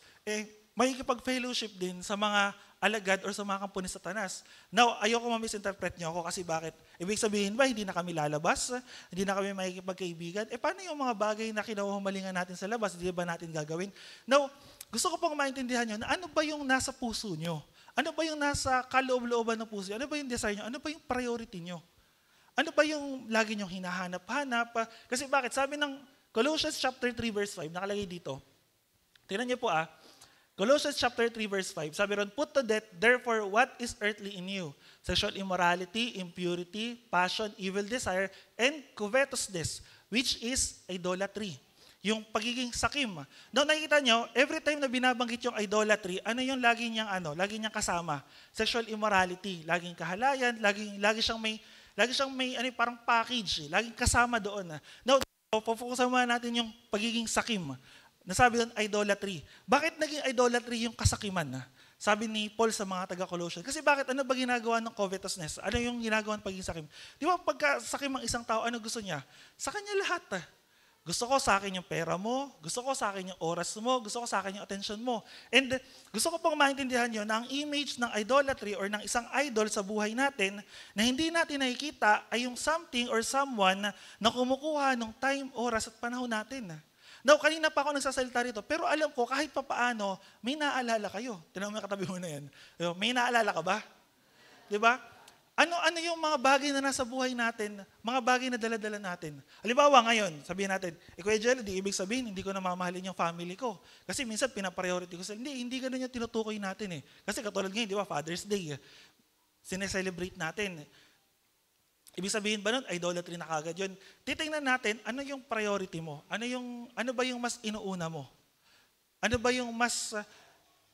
makikipag-fellowship din sa mga alagad or sa mga kampo ni Satanas. Now, ayoko ma-misinterpret niyo ako kasi bakit? Ibig sabihin ba, hindi na kami lalabas? Hindi na kami makikipagkaibigan? Paano yung mga bagay na kinahumalingan natin sa labas? Hindi ba natin gagawin? Now, gusto ko pong maintindihan niyo na ano ba yung nasa puso niyo? Ano ba yung nasa kaloob-looban ng puso niyo? Ano ba yung desire niyo? Ano ba yung priority niyo? Ano ba yung lagi niyong hinahanap-hanap? Kasi bakit? Sabi ng Colossians chapter 3 verse 5, nakalagay dito. Tingnan niyo po Colossians chapter 3 verse 5, sabi ron, put to death, therefore, what is earthly in you? Sexual immorality, impurity, passion, evil desire, and covetousness, which is idolatry. Yung pagiging sakim. Now, nakikita nyo, every time na binabanggit yung idolatry, ano yung lagi niyang kasama? Sexual immorality, laging kahalayan, lagi siyang may parang package, laging kasama doon. Now, pupukusan muna natin yung pagiging sakim. Nasabi doon, idolatry. Bakit naging idolatry yung kasakiman? Sabi ni Paul sa mga taga-Colossians. Kasi bakit? Ano ba ginagawa ng covetousness? Ano yung ginagawa ng pagiging sakim? Di ba pagka sakim ang isang tao, ano gusto niya? Sa kanya lahat. Gusto ko sa akin yung pera mo, gusto ko sa akin yung oras mo, gusto ko sa akin yung attention mo. And gusto ko pong maintindihan nyo na ang image ng idolatry or ng isang idol sa buhay natin na hindi natin nakikita ay yung something or someone na kumukuha ng time, oras at panahon natin. Now, kanina pa ako nagsasalita rito, pero alam ko, kahit pa paano, may naaalala kayo. Tinanong mo yung katabi mo na yan. May naaalala ka ba? Di ba? Ano yung mga bagay na nasa buhay natin, mga bagay na dala-dala natin? Halimbawa ngayon, sabihin natin, Kuya Jelly, di ibig sabihin, hindi ko na mamahalin yung family ko. Kasi minsan, pinapriority ko sa, hindi ganun yung tinutukoy natin eh. Kasi katulad ngayon, di ba, Father's Day, sineselebrate natin. Ibig sabihin ba nun, idolatry na kagad yun? Titingnan natin, ano yung priority mo? Ano ba yung mas inuuna mo? Ano ba yung mas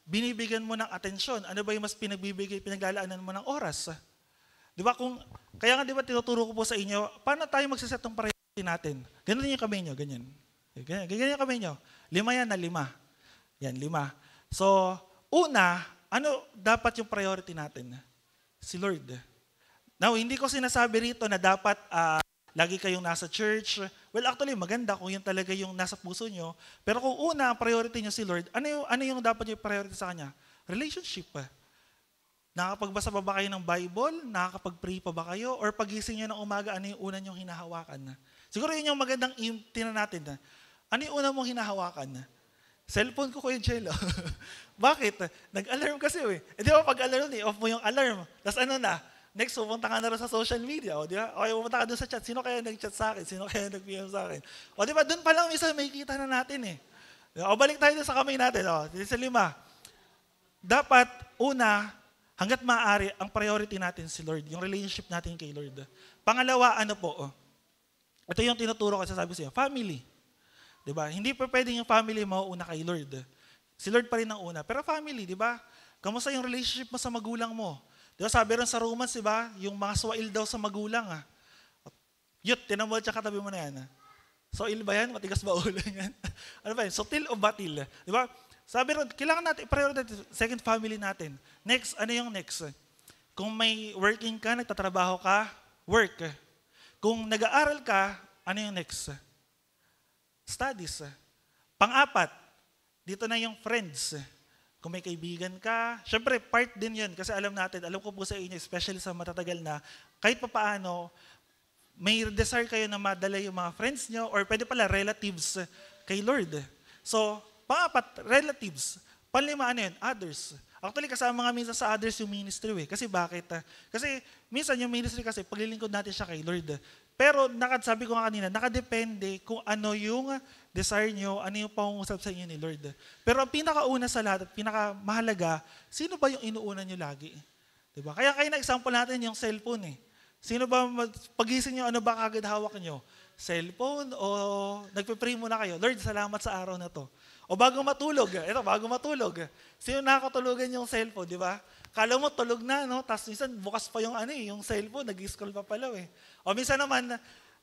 binibigyan mo ng atensyon? Ano ba yung mas pinaglalaanan mo ng oras? Di ba kaya nga di ba tinuturo ko po sa inyo, paano tayo magsiset ng priority natin? Ganun yung kamay nyo, ganyan. Ganyan yung kamay nyo. 5 yan na 5. Yan, 5. So, una, ano dapat yung priority natin? Si Lord. Now, hindi ko sinasabi rito na dapat lagi kayong nasa church. Well, actually, maganda kung yun talaga yung nasa puso nyo. Pero kung una, ang priority nyo si Lord, ano yung dapat yung priority sa Kanya? Relationship. Nakakapagbasa pa ba kayo ng Bible? Nakakapag-pray pa ba kayo? Or pagising nyo ng umaga, ano yung una nyong hinahawakan? Siguro yun yung magandang tinan natin. Ano yung una mong hinahawakan? Cellphone ko yung Jello. Bakit? Nag-alarm kasi di ba pag alarm, off mo yung alarm. Tapos next, pupunta ka na rin sa social media. Di ba? Okay, pupunta ka doon sa chat. Sino kaya nag-chat sa akin? Sino kaya nag-PM sa akin? Di ba? Doon pa lang minsan may kita na natin balik tayo sa kamay natin. Sa 5. Dapat, una, hanggat maaari, ang priority natin si Lord. Yung relationship natin kay Lord. Pangalawa, ito yung tinuturo ko sabi sa iyo, family. Diba? Hindi pa pwedeng yung family mauuna kay Lord. Si Lord pa rin ang una. Pero family, di ba? Kamusta yung relationship mo sa magulang mo? Di ba sabi rin sa Romans, di ba? Yung mga swail daw sa magulang. Yut, tinamol siya katabi mo na yan. Soil ba yan? Matigas ba ulo yan? Ano ba yan? Sotil o batil? Di ba? Sabi rin, kailangan natin, priority, second family natin. Next, ano yung next? Kung may working ka, nagtatrabaho ka, work. Kung nag-aaral ka, ano yung next? Studies. Pang-apat, dito na yung friends. Kung may kaibigan ka, syempre part din yun kasi alam ko po sa inyo, especially sa matatagal na, kahit pa paano, may desire kayo na madala yung mga friends nyo or pwede pala relatives kay Lord. So, pang-apat, relatives. Panlima, others. Actually, kasama nga minsan sa others yung ministry Kasi bakit? Kasi minsan yung ministry kasi paglilingkod natin siya kay Lord. Pero sabi ko nga kanina, nakadepende kung ano yung desire nyo, ano yung pangungusap sa inyo ni Lord. Pero ang pinakauna sa lahat at pinakamahalaga, sino ba yung inuuna nyo lagi? Diba? Kaya na-example natin yung cellphone Sino ba, pagising nyo, ano ba kagad hawak nyo? Cellphone o nagpe-pray muna kayo? Lord, salamat sa araw na to. O bago matulog, sino nakakatulugan yung cellphone, di ba? Kala mo tulog na, no? Tapos minsan bukas pa yung yung cellphone, nag-scroll pa pala O minsan naman,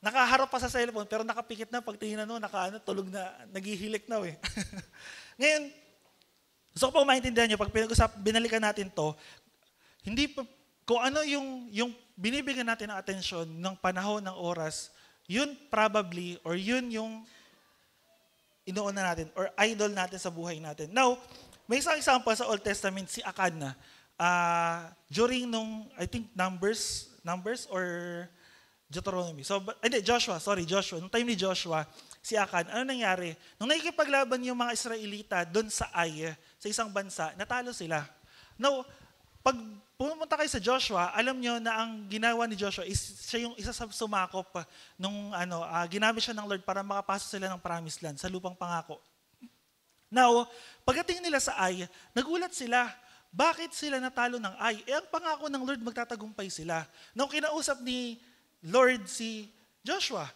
nakaharap pa sa cellphone, pero nakapikit na, pagtingin na, tulog na, naghihilik na Ngayon, gusto ko pa maintindihan nyo, pag binalikan natin to, hindi pa, kung ano yung binibigyan natin ng atensyon ng panahon, ng oras, yun probably, or yun yung inuuna natin, or idol natin sa buhay natin. Now, may isang example sa Old Testament, si Akan during I think Numbers or Deuteronomy. Joshua. Nung time ni Joshua, si Akan, ano nangyari? Nung nakikipaglaban yung mga Israelita doon sa sa isang bansa, natalo sila. Now, pag pumunta kayo sa Joshua, alam nyo na ang ginawa ni Joshua is siya yung isa sa sumakop nung ginamit siya ng Lord para makapasok sila ng promised land sa lupang pangako. Now, pagdating nila sa nagulat sila. Bakit sila natalo ng ang pangako ng Lord magtatagumpay sila. Nung kinausap ni Lord si Joshua,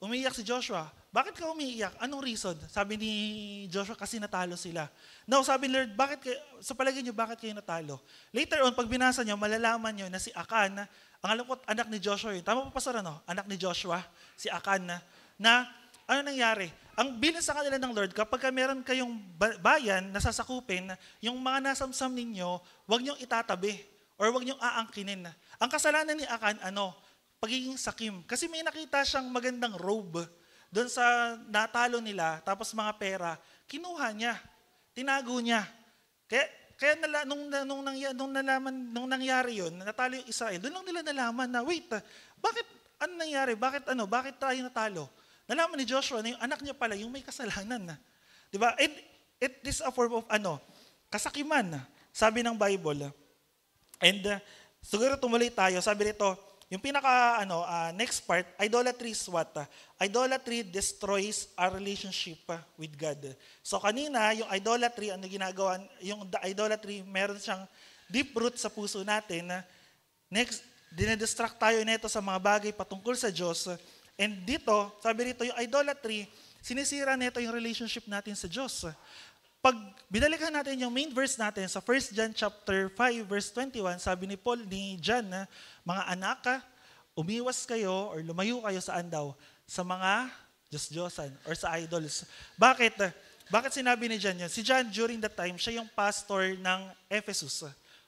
umiiyak si Joshua. Bakit ka umiiyak? Anong reason? Sabi ni Joshua, kasi natalo sila. Now, sabi ni Lord, sa palagay niyo, bakit kayo natalo? Later on, pag binasa niyo, malalaman niyo na si Akan, ang alam ko, anak ni Joshua yun. Tama pa, Pastor, anak ni Joshua, si Akan, na ano nangyari? Ang bilin sa kanila ng Lord, kapag meron kayong bayan na sasakupin, yung mga nasamsam ninyo, huwag niyong itatabi or huwag niyong aangkinin. Ang kasalanan ni Akan, pagiging sakim. Kasi may nakita siyang magandang robe doon sa natalo nila, tapos mga pera, kinuha niya, tinago niya. Kaya nung nangyari yun, natalo yung Israel, doon lang nila nalaman na, wait, bakit, ano nangyari? Bakit tayo natalo? Nalaman ni Joshua na yung anak niya pala, yung may kasalanan. Diba? It is a form of kasakiman, sabi ng Bible. And siguro tumuloy tayo, sabi rito, yung next part, idolatry is what? Idolatry destroys our relationship with God. So kanina, yung idolatry, meron siyang deep root sa puso natin. Next, dinedestruct tayo nito sa mga bagay patungkol sa Diyos. And dito, sabi rito, yung idolatry, sinisira nito yung relationship natin sa Diyos. Pag binalikan natin yung main verse natin sa 1 John chapter 5 verse 21, sabi ni John, mga anak, umiwas kayo or lumayo kayo saan daw? Sa mga Diyos-Diyosan or sa idols. Bakit? Bakit sinabi ni John yun? Si John during that time, siya yung pastor ng Ephesus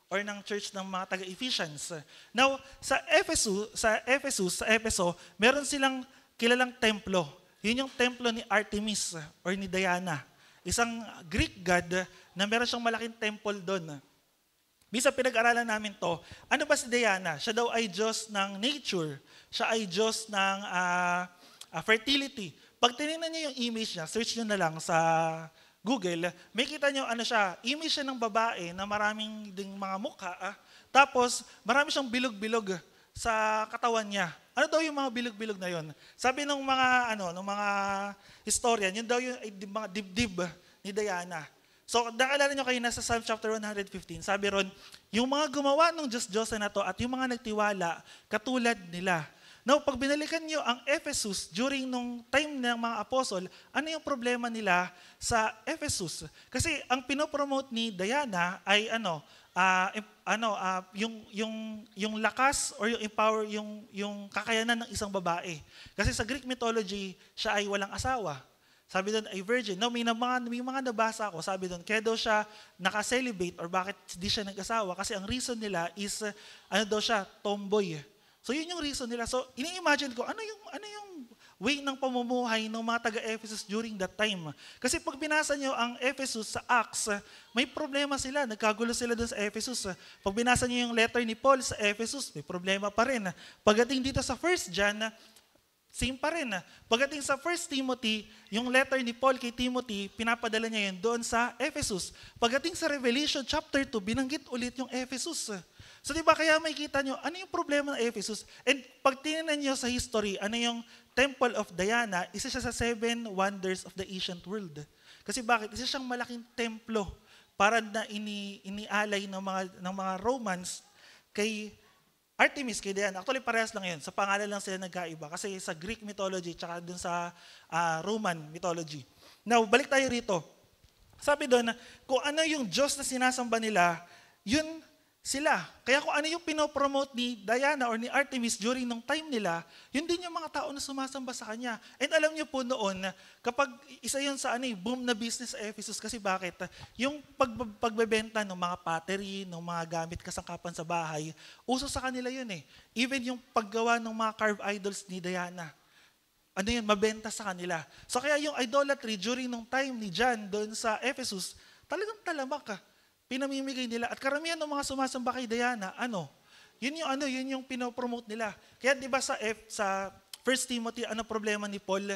or ng church ng mga taga-Ephesians. Now, sa Efeso, meron silang kilalang templo. Yun yung templo ni Artemis or ni Diana. Isang Greek god na meron siyang malaking temple doon. Bisa pinag-aralan namin to, ano ba si Diana? Siya daw ay Diyos ng nature. Siya ay Diyos ng fertility. Pag tinignan niyo yung image niya, search niyo na lang sa Google, may kita niyo image siya ng babae na maraming ding mga mukha. Tapos marami siyang bilog-bilog sa katawan niya. Ano daw yung mga bilog-bilog na yon? Sabi ng mga historian, yun daw yung mga dibdib ni Diana. So, nakaalala nyo kayo nasa Psalm chapter 115, sabi ron, yung mga gumawa ng Diyos-Diyosa na to at yung mga nagtiwala, katulad nila. Now, pag binalikan nyo ang Ephesus during nung time ng mga apostol, ano yung problema nila sa Ephesus? Kasi ang pinopromote ni Diana ay yung lakas or yung empower, yung kakayanan ng isang babae. Kasi sa Greek mythology, siya ay walang asawa. Sabi doon ay virgin. Now, may mga nabasa ako, sabi doon, kaya daw siya naka-celibate or bakit di siya nag-asawa? Kasi ang reason nila is, tomboy. So, yun yung reason nila. So, ini-imagine ko, ano yung way ng pamumuhay ng mga taga-Ephesus during that time? Kasi pag binasa nyo ang Ephesus sa Acts, may problema sila. Nagkagulo sila doon sa Ephesus. Pag binasa nyo yung letter ni Paul sa Ephesus, may problema pa rin. Pagdating dito sa 1 John, same pa rin. Pagdating sa 1 Timothy, yung letter ni Paul kay Timothy, pinapadala niya yun doon sa Ephesus. Pagdating sa Revelation chapter 2, binanggit ulit yung Ephesus. So diba kaya may kita nyo, ano yung problema ng Ephesus? And pag tinignan nyo sa history, ano yung Temple of Diana, isa siya sa 7 wonders of the ancient world. Kasi bakit? Isa siyang malaking templo para na inialay ng mga Romans kay Artemis, kay Diana. Actually, parehas lang yun. Sa pangalan lang sila nagkaiba. Kasi sa Greek mythology, tsaka dun sa Roman mythology. Now, balik tayo rito. Sabi doon, kung ano yung Diyos na sinasamba nila, yun sila. Kaya kung ano yung pinopromote ni Diana or ni Artemis during nung time nila, yun din yung mga tao na sumasamba sa kanya. And alam niyo po noon, kapag isa yun sa boom na business sa Ephesus, kasi bakit? Yung pagbebenta ng mga pottery, ng mga gamit kasangkapan sa bahay, uso sa kanila yun eh. Even yung paggawa ng mga carved idols ni Diana, mabenta sa kanila. So kaya yung idolatry during nung time ni John doon sa Ephesus, talagang talamak pinamimigay nila. At karamihan ng mga sumasamba kay Diana, yun yung pinopromote nila. Kaya di ba sa 1 Timothy, ano problema ni Paul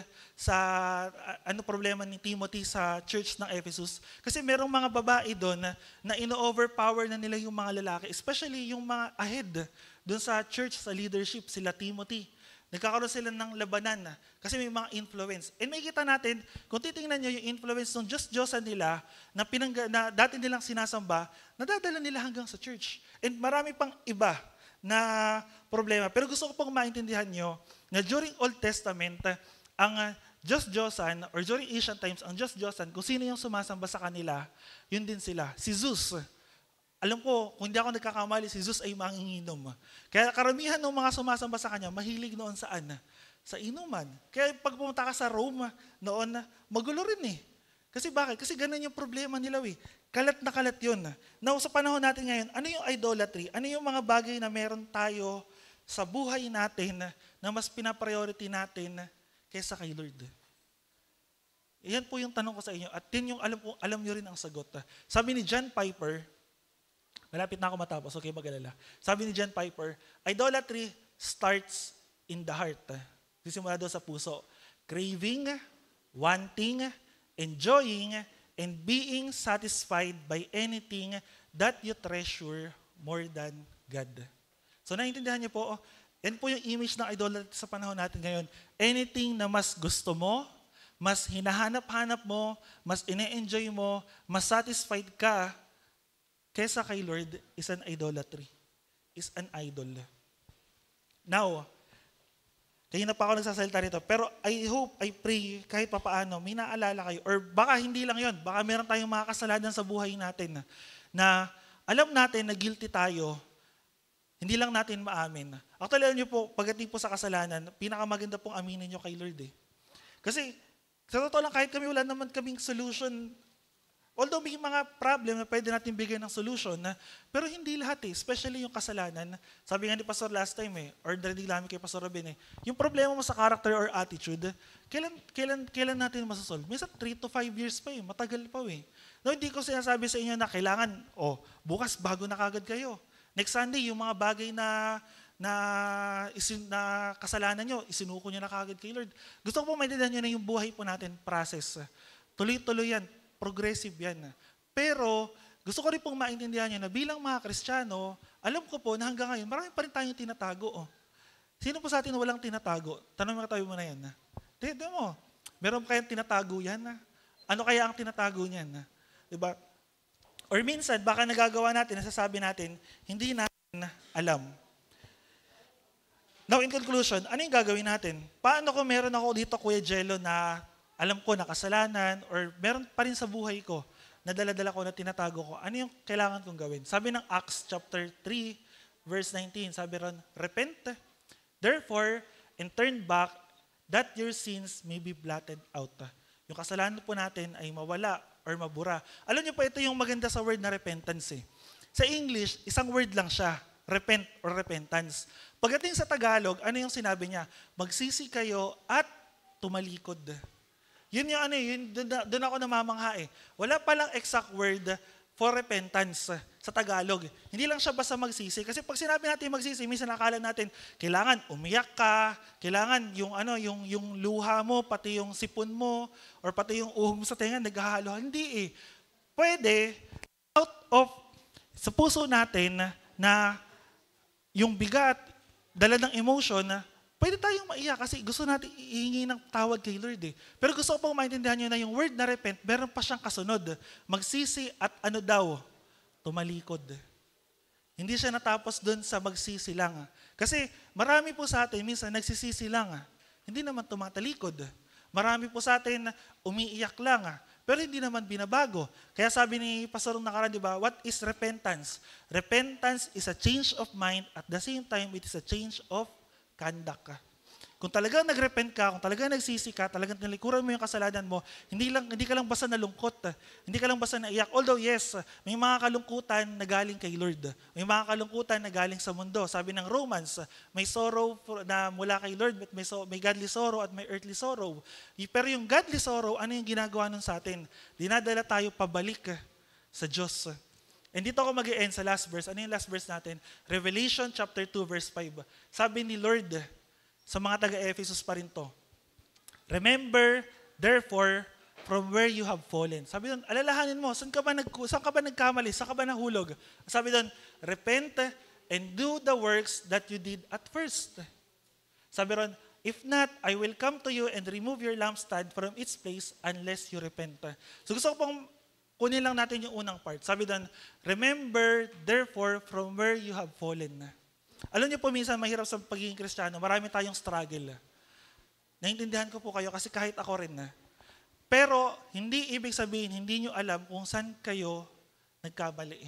ano problema ni Timothy sa church ng Ephesus? Kasi merong mga babae doon na ino-overpower na nila yung mga lalaki, especially yung mga ahead doon sa church, sa leadership, sila Timothy. Nagkakaroon sila ng labanan kasi may mga influence. And may kita natin, kung titingnan nyo yung influence ng Diyos-Diyosan nila na dati nilang sinasamba, nadadala nila hanggang sa church. And marami pang iba na problema. Pero gusto ko pong maintindihan nyo na during Old Testament, ang Diyos-Diyosan or during ancient times, ang Diyos-Diyosan, kung sino yung sumasamba sa kanila, yun din sila. Si Zeus. Alam ko, kung hindi ako nagkakamali, si Zeus ay manginginom. Kaya karamihan ng mga sumasamba sa kanya, mahilig noon saan? Sa inuman. Kaya pag pumunta ka sa Rome noon, magulo rin eh. Kasi bakit? Kasi ganun yung problema nila eh. Kalat na kalat yun. Now, sa panahon natin ngayon, ano yung idolatry? Ano yung mga bagay na meron tayo sa buhay natin na mas pinapriority natin kaysa kay Lord? Yan po yung tanong ko sa inyo. At yun yung alam nyo rin ang sagot. Sabi ni John Piper, malapit na ako matapos, okay mag-alala. Sabi ni John Piper, idolatry starts in the heart. Sisimula doon sa puso. Craving, wanting, enjoying, and being satisfied by anything that you treasure more than God. So naiintindihan niyo po, yan po yung image ng idolatry sa panahon natin ngayon. Anything na mas gusto mo, mas hinahanap-hanap mo, mas ine-enjoy mo, mas satisfied ka, kesa kay Lord is an idolatry. Is an idol. Now, kaya na pa ako nagsasalita rito, pero I hope, I pray, kahit papaano, may naalala kayo, or baka hindi lang yon, baka meron tayong mga kasalanan sa buhay natin na alam natin na guilty tayo, hindi lang natin maamin. Actually, alam nyo po, pagdating po sa kasalanan, pinakamaganda pong aminin nyo kay Lord eh. Kasi, sa totoo lang, kahit kami wala naman kaming solution Although may mga problem na pwede natin bigyan ng solution, pero hindi lahat especially yung kasalanan. Sabi nga ni Pastor last time or narinig namin kay Pastor Robin yung problema mo sa character or attitude, kailan natin masasolve? Minsan 3 to 5 years pa matagal pa No, hindi ko sinasabi sa inyo na kailangan, bukas bago na kagad kayo. Next Sunday, yung mga bagay na kasalanan nyo, isinuko nyo na kagad kay Lord. Gusto ko po maintindihan nyo na yung buhay po natin, process. Tuloy-tuloy yan. Progressive yan. Pero gusto ko rin pong maintindihan nyo na bilang mga Kristiyano, alam ko po na hanggang ngayon, marami pa rin tayong tinatago. Sino po sa atin walang tinatago? Tanong mo tayo muna yan. Di mo, meron kayang tinatago yan? Ano kaya ang tinatago niyan? Diba? Or minsan, baka nagagawa natin, nasasabi natin, hindi natin alam. Now, in conclusion, ano yung gagawin natin? Paano kung meron ako dito, Kuya Jello, na alam ko na kasalanan or meron pa rin sa buhay ko na dala-dala ko na tinatago ko, ano yung kailangan kong gawin? Sabi ng Acts chapter 3, verse 19, sabi ron, repent, therefore, and turn back, that your sins may be blotted out. Yung kasalanan po natin ay mawala or mabura. Alam niyo po, ito yung maganda sa word na repentance. Sa English, isang word lang siya, repent or repentance. Pagdating sa Tagalog, ano yung sinabi niya? Magsisi kayo at tumalikod. Yun yung doon ako namamangha Wala palang exact word for repentance sa Tagalog. Hindi lang siya basta magsisi. Kasi pag sinabi natin magsisi, minsan nakala natin, kailangan umiyak ka, kailangan yung luha mo, pati yung sipon mo, or pati yung uhog mo sa tenga, naghahalo. Hindi Pwede, sa puso natin na yung bigat, dala ng emotion, pwede tayong maiyak kasi gusto natin ihingi ng tawad kay Lord Pero gusto ko pong maintindihan nyo na yung word na repent, meron pa siyang kasunod. Magsisi at tumalikod. Hindi siya natapos dun sa magsisi lang. Kasi marami po sa atin, minsan nagsisisi lang. Hindi naman tumatalikod. Marami po sa atin umiiyak lang. Pero hindi naman binabago. Kaya sabi ni Pastor nakaraan, di ba, what is repentance? Repentance is a change of mind, at the same time, it is a change of conduct ka. Kung talagang nagrepent ka, kung talagang nagsisi ka, talagang nalikuran mo yung kasalanan mo, hindi ka lang basta nalungkot, hindi ka lang basta naiyak. Although yes, may mga kalungkutan na galing kay Lord. May mga kalungkutan na galing sa mundo. Sabi ng Romans, may sorrow na mula kay Lord, may godly sorrow at may earthly sorrow. Pero yung godly sorrow, ano yung ginagawa nun sa atin? Dinadala tayo pabalik sa Diyos. And dito ako mag-e-end sa last verse. Ano yung last verse natin? Revelation chapter 2 verse 5. Sabi ni Lord sa mga taga-Ephesus pa rin to, remember, therefore, from where you have fallen. Sabi doon, alalahanin mo, saan ka ba nagkamali? Saan ka ba nahulog? Sabi doon, repent and do the works that you did at first. Sabi doon, if not, I will come to you and remove your lampstand from its place unless you repent. So gusto ko pong kunin lang natin yung unang part. Sabi doon, remember, therefore, from where you have fallen. Alam niyo po, minsan mahirap sa pagiging Kristiyano, marami tayong struggle. Naintindihan ko po kayo kasi kahit ako rin Pero hindi ibig sabihin, hindi niyo alam kung saan kayo nagkamali.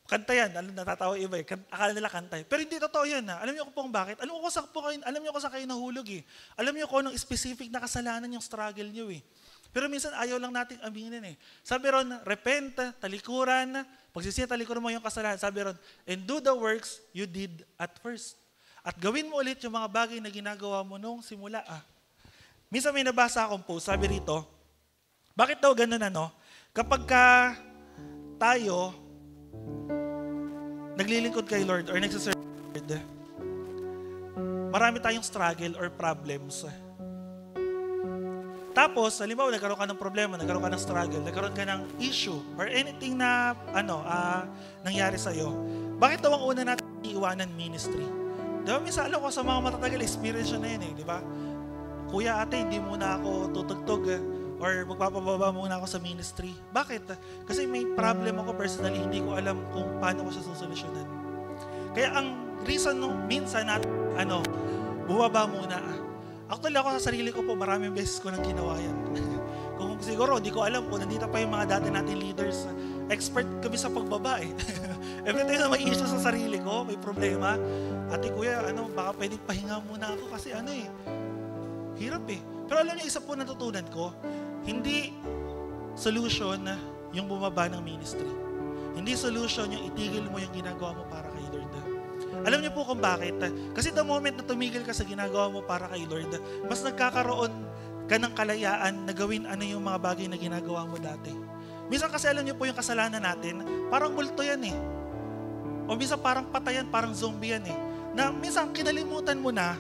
Kanta yan, natatawa iba akala nila kanta Pero hindi totoo yan Alam niyo kung bakit? Alam niyo kung saan kayo nahulog Alam niyo kung anong specific na kasalanan yung struggle niyo Pero minsan ayaw lang nating aminin Sabi ron, repent, talikuran, pagsisiya talikuran mo yung kasalanan. Sabi ron, and do the works you did at first. At gawin mo ulit yung mga bagay na ginagawa mo nung simula. Minsan may nabasa akong post, sabi rito, bakit daw ganun Kapag tayo naglilingkod kay Lord or nagsaserve Lord, marami tayong struggle or problems. Tapos, halimbawa, nagkaroon ka ng problema, nagkaroon ka ng struggle, nagkaroon ka ng issue, or anything na nangyari sa'yo. Bakit daw ang una natin iiwanan ministry? Diba, minsan alam ko sa mga matatagal, experience na yun di ba? Kuya, ate, hindi muna ako tutugtog or magpapababa muna ako sa ministry. Bakit? Kasi may problem ako personally, hindi ko alam kung paano ko siya susolusyonan. Kaya ang reason minsan natin, bumaba muna Actually, ako sa sarili ko po, maraming beses ko nang ginawa yan. Kung siguro, di ko alam po, nandito pa yung mga dati natin leaders. Expert kami sa pagbaba Every time na may issue sa sarili ko, may problema. Ate, kuya, baka pwedeng pahinga muna ako kasi hirap Pero alam niyo, isa po natutunan ko, hindi solution yung bumaba ng ministry. Hindi solution yung itigil mo yung ginagawa mo para kay Lord. Alam niyo po kung bakit? Kasi the moment na tumigil ka sa ginagawa mo para kay Lord, mas nagkakaroon ka ng kalayaan na gawin ano yung mga bagay na ginagawa mo dati. Minsan kasi alam niyo po yung kasalanan natin, parang multo yan eh. O minsan parang patayan, parang zombie yan eh. Na minsan kinalimutan mo na,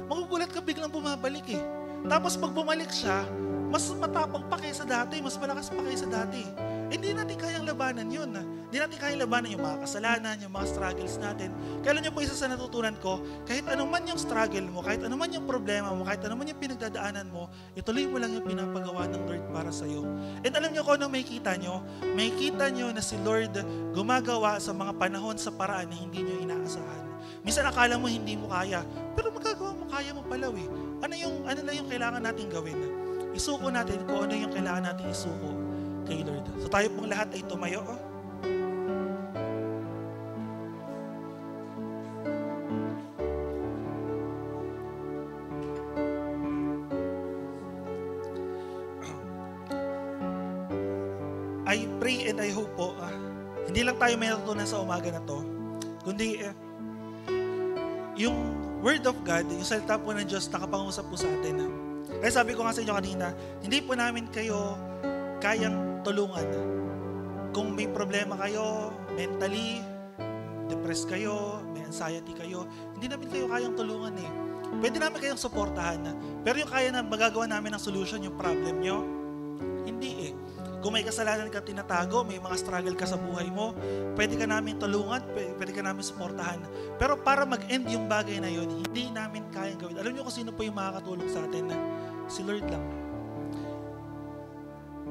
magugulat ka biglang bumabalik eh. Tapos pag bumalik siya, mas matapang pa kaysa dati, mas malakas pa kaysa dati. Hindi natin kayang labanan yun. Hindi natin kayang labanan yung mga kasalanan, yung mga struggles natin. Kaya alam niyo po isa sa natutunan ko, kahit anuman yung struggle mo, kahit anuman yung problema mo, kahit anuman yung pinagdadaanan mo, ituloy mo lang yung pinapagawa ng Lord para sa'yo. And alam niyo kung ano makikita nyo? Makikita nyo na si Lord gumagawa sa mga panahon sa paraan na hindi nyo inaasahan. Minsan akala mo hindi mo kaya, pero magagawa mo, kaya mo pala eh. Ano lang yung kailangan natin gawin? Isuko natin kung ano yung kailangan natin isuko kay Lord. So tayo pong lahat ay tumayo. I pray and I hope po, hindi lang tayo may natutunan sa umaga na to, kundi yung Word of God, yung salita po ng Diyos nakapangusap po sa atin. Kaya sabi ko nga sa inyo kanina, hindi po namin kayo kayang tulungan. Kung may problema kayo, mentally, depressed kayo, may anxiety kayo, hindi namin kayo kayang tulungan eh. Pwede namin kayong suportahan. Pero yung kaya na magagawa namin ng solution, yung problem nyo, hindi eh. Kung may kasalanan ka tinatago, may mga struggle ka sa buhay mo, pwede ka namin tulungan, pwede ka namin suportahan. Pero para mag-end yung bagay na yun, hindi namin kayang gawin. Alam niyo kung sino po yung makakatulong sa atin? Si Lord lang.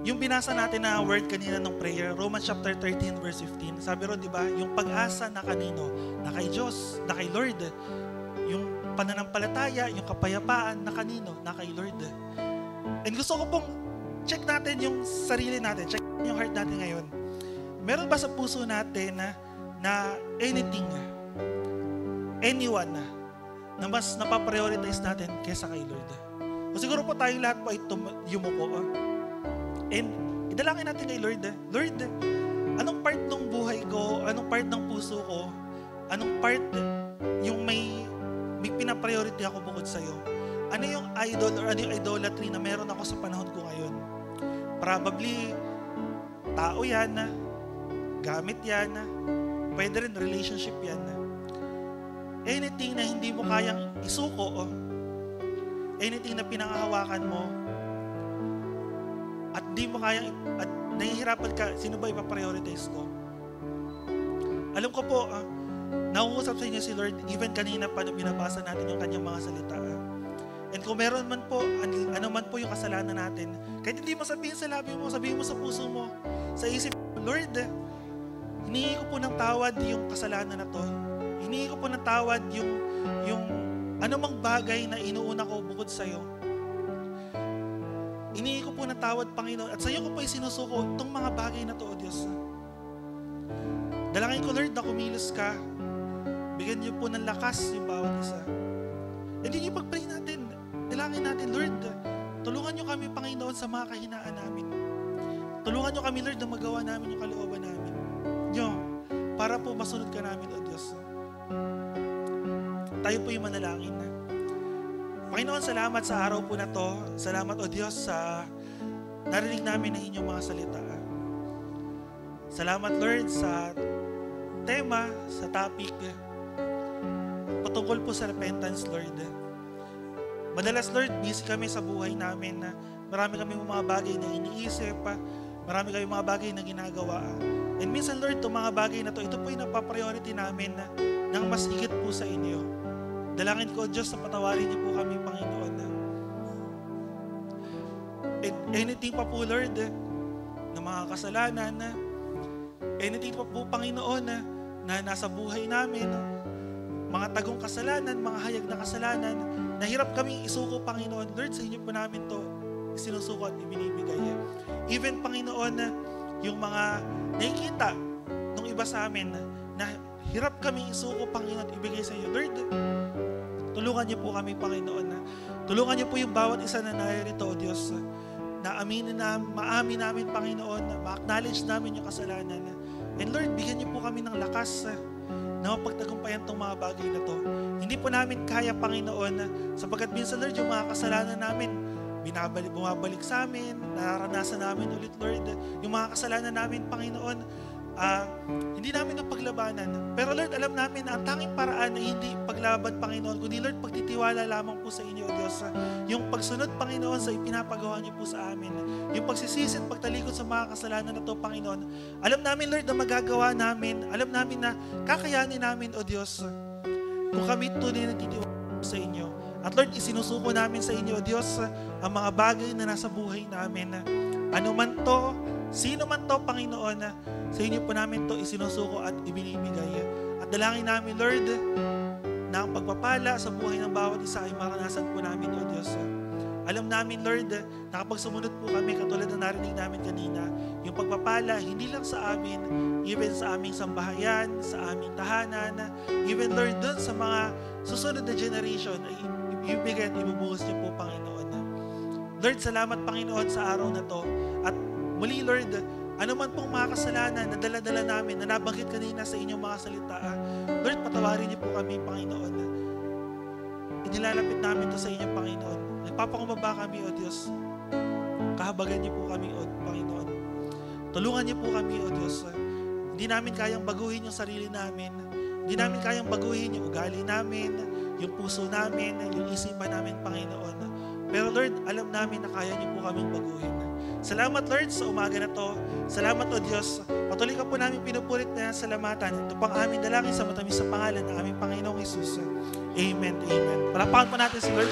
Yung binasa natin na word kanina ng prayer, Romans chapter 13 verse 15, sabi ron, di ba, yung pag-asa na kanino? Na kay Diyos, na kay Lord. Yung pananampalataya, yung kapayapaan na kanino? Na kay Lord. And gusto ko pong check natin yung sarili natin, check yung heart natin ngayon. Meron ba sa puso natin na anything, anyone na mas napaprioritize natin kesa kay Lord? O siguro po tayong lahat po ay yumuko. And idalangin natin kay Lord. Lord, anong part ng buhay ko, anong part ng puso ko, anong part yung may pinapriority ako bukod sa'yo? Ano yung idol or ano yung idolatry na meron ako sa panahon ko ngayon? Probably, tao yan, gamit yan, pwede rin relationship yan. Anything na hindi mo kayang isuko, anything na pinangahawakan mo, at di mo kayang, at nahihirapan ka, sino ba ipaprioritize ko? Alam ko po, nauusap sa inyo si Lord, even kanina pa na binabasa natin yung kanyang mga salita. And kung meron man po, ano man po yung kasalanan natin, kahit hindi mo sabihin sa labi mo, sabihin mo sa puso mo, sa isip mo, Lord, hinihingi ko po ng tawad yung kasalanan na to. Hinihingi ko po ng tawad yung anumang bagay na inuuna ko bukod sa'yo. Hinihingi ko po ng tawad, Panginoon, at sa'yo ko po isinusuko itong mga bagay na to, O Diyos. Dalangin ko, Lord, na kumilos ka. Bigyan niyo po ng lakas yung bawat isa. And yun yung pag-pray natin. Dalangin natin, Lord, tulungan niyo kami, Panginoon, sa mga kahinaan namin. Tulungan niyo kami, Lord, na magawa namin yung kalooban namin. Niyo, para po masunod ka namin, O Diyos. Tayo po yung manalangin. Panginoon, salamat sa araw po na to. Salamat, O Diyos, sa narinig namin ng inyong mga salita. Salamat, Lord, sa tema, sa topic, patungkol po sa repentance, Lord. Madalas, Lord, busy kami sa buhay namin na marami kami mga bagay na iniisip, marami kami mga bagay na ginagawa. And minsan, Lord, itong mga bagay na ito po yung napapriority namin ng mas higit po sa inyo. Dalangin ko, Diyos, na patawarin niyo po kami, Panginoon. And anything pa po, Lord, na mga kasalanan, anything pa po, Panginoon, na nasa buhay namin, mga tagong kasalanan, mga hayag na kasalanan, nahirap kaming isuko, Panginoon. Lord, sa inyo po namin to sinusuko at ibinibigay. Even, Panginoon, yung mga nakikita ng iba sa amin na hirap kaming isuko, Panginoon, at ibigay sa iyo. Lord, tulungan niyo po kami, Panginoon. Tulungan niyo po yung bawat isa na narito, O Diyos, maamin namin, Panginoon, na ma-acknowledge namin yung kasalanan. And Lord, bigyan niyo po kami ng lakas na mapagtagumpayan tong mga bagay na to. Hindi po namin kaya, Panginoon, sapagkat minsan, Lord, yung mga kasalanan namin, bumabalik sa amin, nararanasan namin ulit, Lord, yung mga kasalanan namin, Panginoon, hindi namin napaglabanan. Pero Lord, alam namin na ang tanging paraan na hindi paglaban, Panginoon, kundi Lord, pagtitiwala lamang po sa inyo, O Diyos. Yung pagsunod, Panginoon, sa ipinapagawa niyo po sa amin. Yung pagsisisi at pagtalikod sa mga kasalanan na to, Panginoon. Alam namin, Lord, na magagawa namin. Alam namin na kakayanin namin, O Diyos, kung kami tunay na titiwala sa inyo. At Lord, isinusuko namin sa inyo, O Diyos, ang mga bagay na nasa buhay namin. Ano man to, sino man to, Panginoon, sa inyo po namin to isinusuko at ibinibigay. At dalangin namin, Lord, na ang pagpapala sa buhay ng bawat isa ay maranasan po namin, O Diyos. Alam namin, Lord, na kapag sumunod po kami, katulad na narinig namin kanina, yung pagpapala, hindi lang sa amin, even sa aming sambahayan, sa aming tahanan, even, Lord, dun sa mga susunod na generation, ay ibibigay at ibubuhos niyo po, Panginoon. Lord, salamat, Panginoon, sa araw na to. At muli, Lord, ano man pong mga kasalanan na dala-dala namin, na nabanggit kanina sa inyong mga salita, Lord, patawarin niyo po kami, Panginoon. Inilalapit namin to sa inyong Panginoon. Nagpapakumbaba kami, O Diyos. Kahabagan niyo po kami, O Panginoon. Tulungan niyo po kami, O Diyos. Hindi namin kayang baguhin yung sarili namin. Hindi namin kayang baguhin yung ugali namin, yung puso namin, yung isipan namin, Panginoon. Pero Lord, alam namin na kaya niyo po kaming baguhin. Salamat, Lord, sa umaga na to. Salamat, O Diyos. Patuloy ka po namin pinupulit na salamatan. Ito pang aming dalangin sa matamis sa pangalan ng aming Panginoong Jesus. Amen. Amen. Palapakan po natin si Lord.